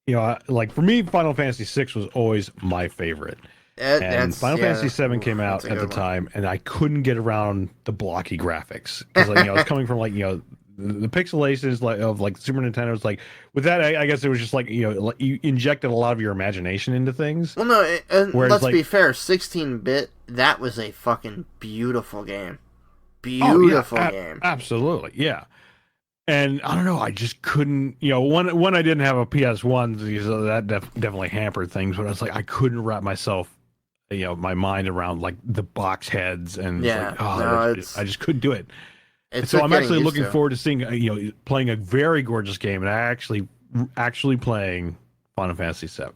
you know, like for me, Final Fantasy VI was always my favorite. And Final Fantasy VII came out at the time, and I couldn't get around the blocky graphics because, like, you know, it's coming from like, you know, the pixelations of like Super Nintendo. Was like with that, I guess it was just like, you know, you injected a lot of your imagination into things. Well, no, and let's be fair, 16-bit, that was a fucking beautiful game. Beautiful game. Absolutely, yeah. And I don't know, I just couldn't, when I didn't have a PS1, so that definitely hampered things, but I was like, I couldn't wrap myself, my mind around like the box heads, and I just couldn't do it. So I'm actually looking forward to seeing, playing a very gorgeous game, and actually playing Final Fantasy VII.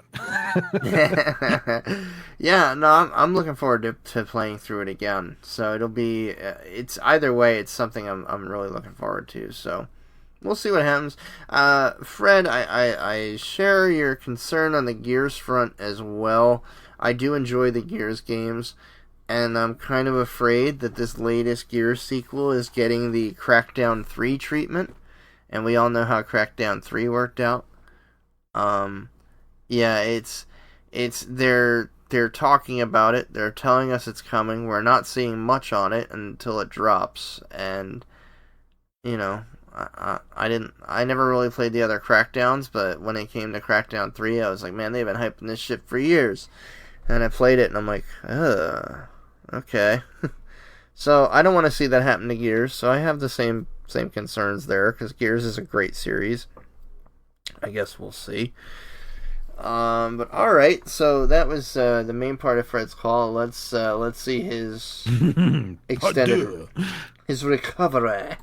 Yeah, no, I'm looking forward to playing through it again. So it'll be, it's either way, it's something I'm really looking forward to. So we'll see what happens. Fred, I share your concern on the Gears front as well. I do enjoy the Gears games, and I'm kind of afraid that this latest Gears sequel is getting the Crackdown 3 treatment, and we all know how Crackdown 3 worked out. Yeah, they're talking about it. They're telling us it's coming. We're not seeing much on it until it drops, and I never really played the other Crackdowns, but when it came to Crackdown 3, I was like, man, they've been hyping this shit for years. And I played it, and I'm like, okay. So I don't want to see that happen to Gears, so I have the same concerns there, because Gears is a great series. I guess we'll see. But all right, so that was the main part of Fred's call. Let's see his his recovery.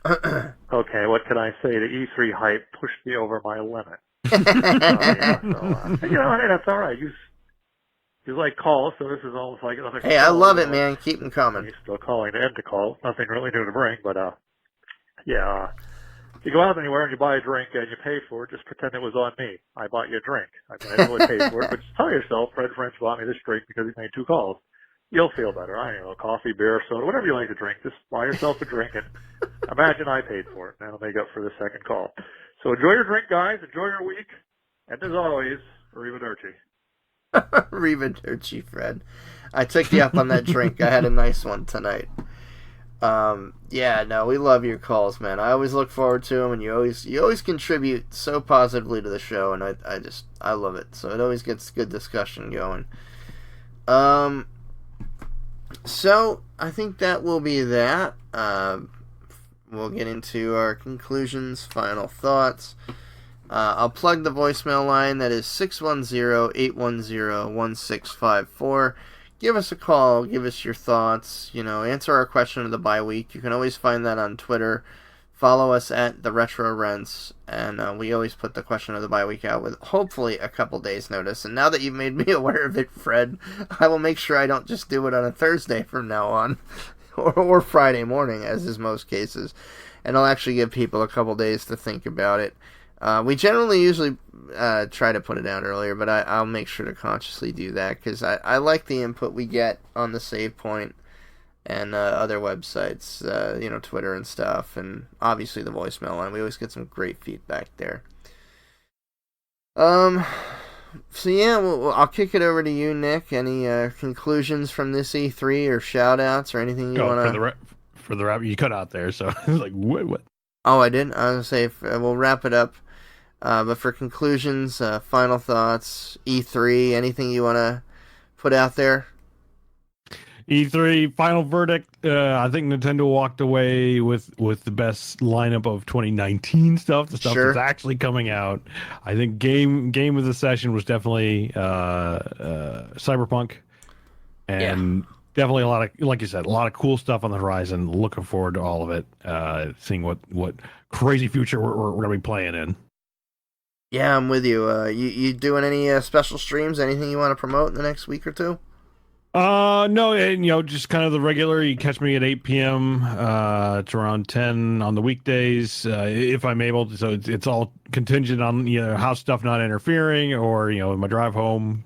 Okay, what can I say? The E3 hype pushed me over my limit. Hey, that's all right. You like calls, so this is almost like another. Hey, I love it, man. Keep them coming. You're still calling to end the call. Nothing really new to bring, but you go out anywhere and you buy a drink and you pay for it. Just pretend it was on me. I bought you a drink. I didn't really pay for it, but just tell yourself, Fred French bought me this drink because he made 2 calls. You'll feel better. I don't know, coffee, beer, soda, whatever you like to drink. Just buy yourself a drink and imagine I paid for it. That'll make up for the second call. So enjoy your drink, guys. Enjoy your week. And as always, arrivederci. Arrivederci, Fred. I took you up on that drink. I had a nice one tonight. Yeah, no, we love your calls, man. I always look forward to them, and you always contribute so positively to the show, and I love it. So it always gets good discussion going. So I think that will be that. We'll get into our conclusions, final thoughts. I'll plug the voicemail line. That is 610-810-1654. Give us a call. Give us your thoughts. Answer our question of the bye week. You can always find that on Twitter. Follow us at theretrorents, and we always put the question of the bye week out with hopefully a couple days' notice. And now that you've made me aware of it, Fred, I will make sure I don't just do it on a Thursday from now on, or Friday morning, as is most cases. And I'll actually give people a couple days to think about it. We usually try to put it out earlier, but I'll make sure to consciously do that, because I like the input we get on the SavePoint and other websites, Twitter and stuff, and obviously the voicemail line. We always get some great feedback there. So yeah, I'll kick it over to you, Nick. Any conclusions from this E3 or shout-outs or anything you want to... For the wrap, you cut out there, so I was like, what? Oh, I didn't? I was going to say, we'll wrap it up. But for conclusions, final thoughts, E3, anything you want to put out there? E3 final verdict. I think Nintendo walked away with the best lineup of 2019 stuff. The stuff that's actually coming out. I think game of the session was definitely Cyberpunk, and definitely a lot of, like you said, a lot of cool stuff on the horizon. Looking forward to all of it. Seeing what crazy future we're gonna be playing in. Yeah, I'm with you. You doing any special streams? Anything you want to promote in the next week or two? No, just kind of the regular. You catch me at 8 p.m. It's around 10 on the weekdays, if I'm able to. So it's all contingent on house stuff not interfering, or my drive home.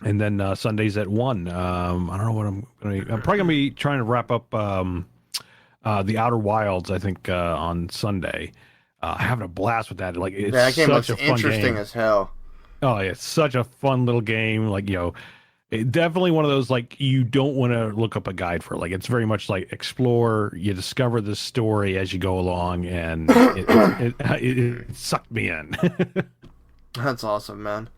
And then Sundays at 1. I don't know what I'm probably gonna be trying to wrap up the Outer Wilds. I think on Sunday. Having a blast with that. Like, it's that game such looks a fun interesting game. as hell. Oh, yeah, it's such a fun little game. Like, definitely one of those, like, you don't want to look up a guide for. Like, it's very much like explore. You discover the story as you go along, and it sucked me in. That's awesome, man.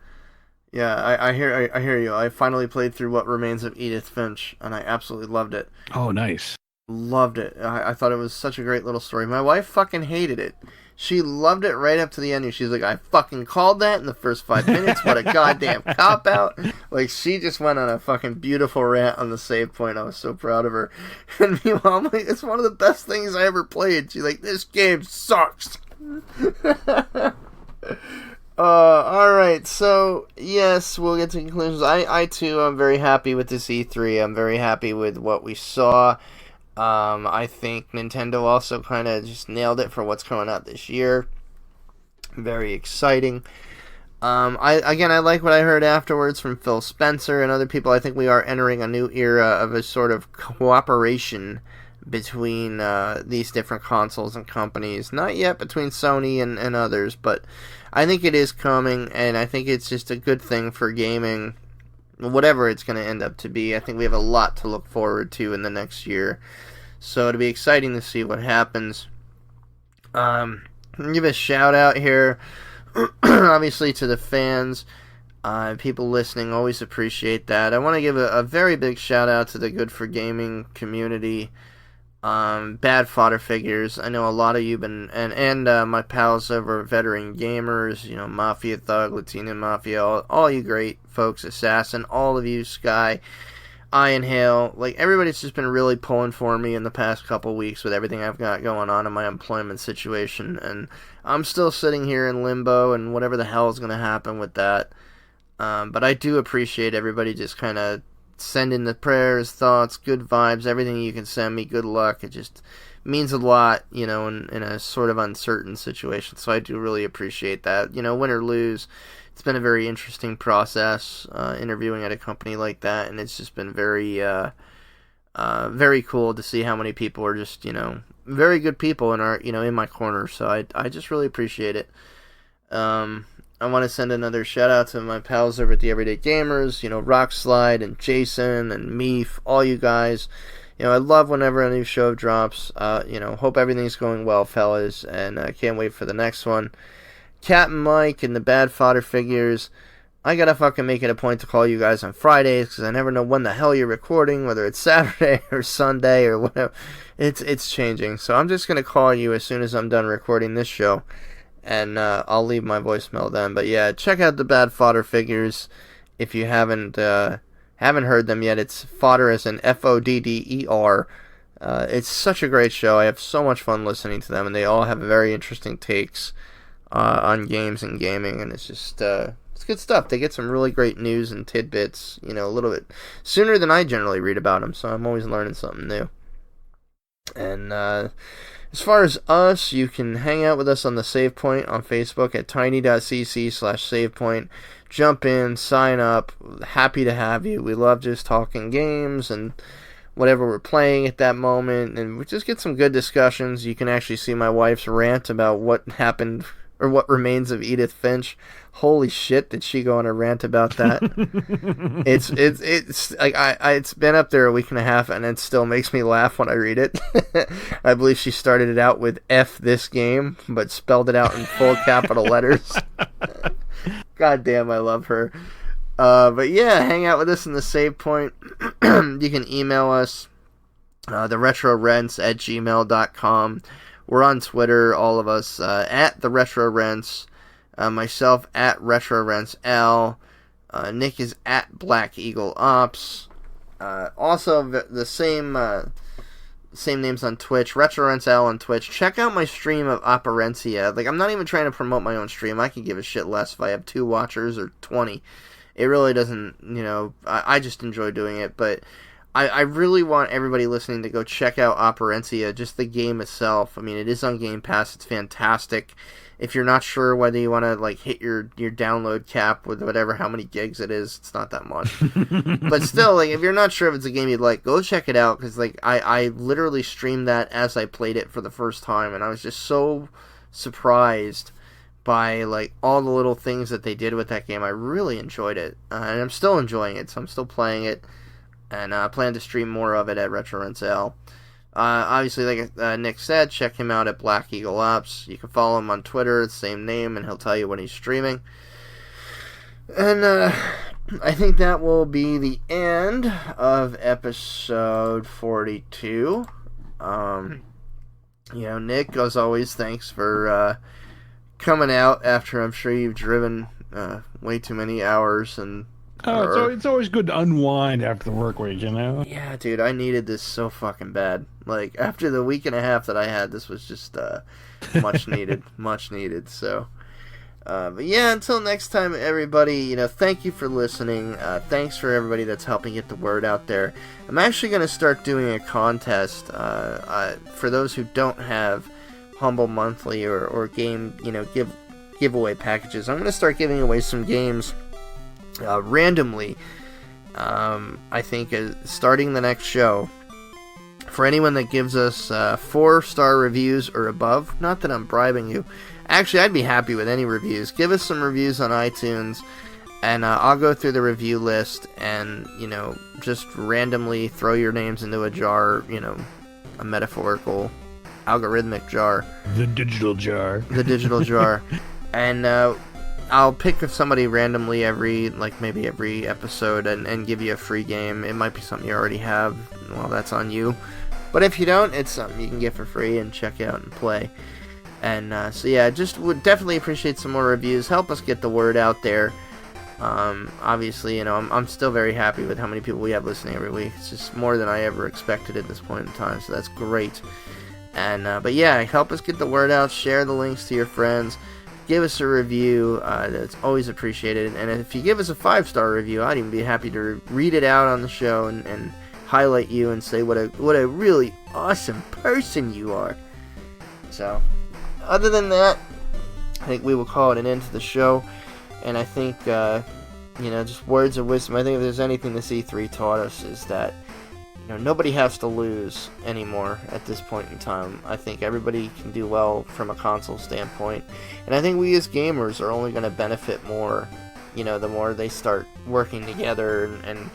Yeah, I hear you. I finally played through What Remains of Edith Finch, and I absolutely loved it. Oh, nice. Loved it. I thought it was such a great little story. My wife fucking hated it. She loved it right up to the ending. She's like, I fucking called that in the first 5 minutes. What a goddamn cop-out. Like, she just went on a fucking beautiful rant on the save point. I was so proud of her. And meanwhile, I'm like, it's one of the best things I ever played. She's like, this game sucks. Alright, so, yes, we'll get to conclusions. I too, am very happy with this E3. I'm very happy with what we saw. I think Nintendo also kind of just nailed it for what's coming out this year. Very exciting. I like what I heard afterwards from Phil Spencer and other people. I think we are entering a new era of a sort of cooperation between these different consoles and companies. Not yet between Sony and others, but I think it is coming, and I think it's just a good thing for gaming, whatever it's going to end up to be. I think we have a lot to look forward to in the next year. So it'll be exciting to see what happens. Give a shout out here, obviously, to the fans. People listening, always appreciate that. I want to give a very big shout out to the Good for Gaming community. Bad Fodder Figures. I know a lot of you and my pals over Veteran Gamers, Mafia Thug, Latina Mafia, all you great folks, Assassin, all of you, Sky, Iron Hail, like, everybody's just been really pulling for me in the past couple weeks with everything I've got going on in my employment situation, and I'm still sitting here in limbo, and whatever the hell is going to happen with that. But I do appreciate everybody just kind of sending the prayers, thoughts, good vibes, everything you can send me, good luck. It just means a lot, in a sort of uncertain situation, so I do really appreciate that. Win or lose, it's been a very interesting process, interviewing at a company like that, and it's just been very, very cool to see how many people are just, very good people in my corner, so I just really appreciate it. I want to send another shout out to my pals over at the Everyday Gamers, Rockslide and Jason and Meef, all you guys. I love whenever a new show drops. Hope everything's going well, fellas, and I can't wait for the next one. Captain Mike and the Bad Fodder Figures. I gotta fucking make it a point to call you guys on Fridays, because I never know when the hell you're recording, whether it's Saturday or Sunday or whatever. It's changing, so I'm just gonna call you as soon as I'm done recording this show, and I'll leave my voicemail then. But yeah, check out the Bad Fodder Figures if you haven't heard them yet. It's fodder as in Fodder. It's such a great show. I have so much fun listening to them, and they all have very interesting takes on games and gaming, and it's just it's good stuff. They get some really great news and tidbits, a little bit sooner than I generally read about them, so I'm always learning something new. And as far as us, you can hang out with us on the SavePoint on Facebook at tiny.cc/SavePoint. Jump in, sign up. Happy to have you. We love just talking games and whatever we're playing at that moment, and we just get some good discussions. You can actually see my wife's rant about what happened or what remains of Edith Finch. Holy shit, did she go on a rant about that? It's like it's been up there a week and a half, and it still makes me laugh when I read it. I believe she started it out with F this game, but spelled it out in full capital letters. God damn, I love her. But yeah, hang out with us in the Save Point. You can email us, theretrorents@gmail.com. We're on Twitter, all of us, at theretrorents. Myself at RetroRentsL. Nick is at Black Eagle Ops. Also, the same names on Twitch. RetroRentsL on Twitch. Check out my stream of Operencia. Like, I'm not even trying to promote my own stream. I could give a shit less if I have 2 watchers or 20. It really doesn't, I just enjoy doing it, but I really want everybody listening to go check out Operencia, just the game itself. I mean, it is on Game Pass. It's fantastic. If you're not sure whether you want to hit your download cap with how many gigs it is, it's not that much. But still, if you're not sure if it's a game you'd like, go check it out, because I literally streamed that as I played it for the first time, and I was just so surprised by all the little things that they did with that game. I really enjoyed it, and I'm still enjoying it, so I'm still playing it. And I plan to stream more of it at RetroRentsL. Obviously, like Nick said, check him out at Black Eagle Ops. You can follow him on Twitter, the same name, and he'll tell you when he's streaming. And I think that will be the end of episode 42. Nick, as always, thanks for coming out after I'm sure you've driven way too many hours. And it's always good to unwind after the work week, Yeah, dude, I needed this so fucking bad. Like, after the week and a half that I had, this was just much needed, much needed. So, but yeah, until next time, everybody, thank you for listening. Thanks for everybody that's helping get the word out there. I'm actually going to start doing a contest for those who don't have Humble Monthly or game, giveaway packages. I'm going to start giving away some games randomly. I think starting the next show, for anyone that gives us 4-star reviews or above. Not that I'm bribing you. Actually, I'd be happy with any reviews. Give us some reviews on iTunes, and I'll go through the review list and, just randomly throw your names into a jar, a metaphorical, algorithmic jar. The digital jar. The digital jar. And I'll pick somebody randomly maybe every episode and give you a free game. It might be something you already have. Well, that's on you. But if you don't, it's something you can get for free and check out and play. And just would definitely appreciate some more reviews. Help us get the word out there. Obviously, I'm still very happy with how many people we have listening every week. It's just more than I ever expected at this point in time, so that's great. And but yeah, help us get the word out. Share the links to your friends. Give us a review. That's always appreciated. And if you give us a 5-star review, I'd even be happy to read it out on the show and highlight you and say what a really awesome person you are. So, other than that, I think we will call it an end to the show. And I think, just words of wisdom. I think if there's anything this E3 taught us is that, nobody has to lose anymore at this point in time. I think everybody can do well from a console standpoint. And I think we as gamers are only going to benefit more, the more they start working together and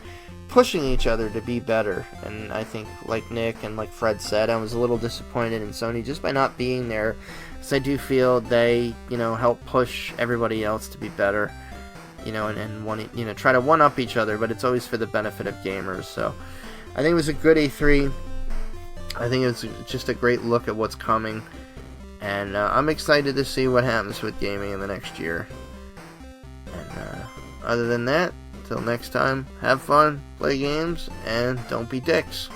pushing each other to be better. And I think, like Nick and like Fred said, I was a little disappointed in Sony just by not being there, because I do feel they, help push everybody else to be better, and try to one-up each other, but it's always for the benefit of gamers. So I think it was a good E3. I think it's just a great look at what's coming, and I'm excited to see what happens with gaming in the next year. And other than that, till next time, have fun, play games, and don't be dicks.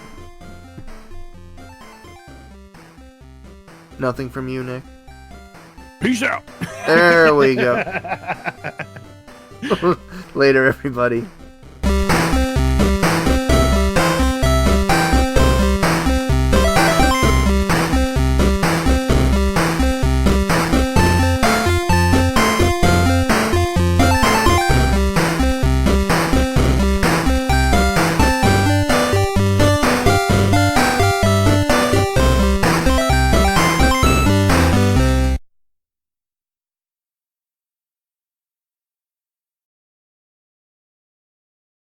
Nothing from you, Nick? Peace out! There we go. Later, everybody.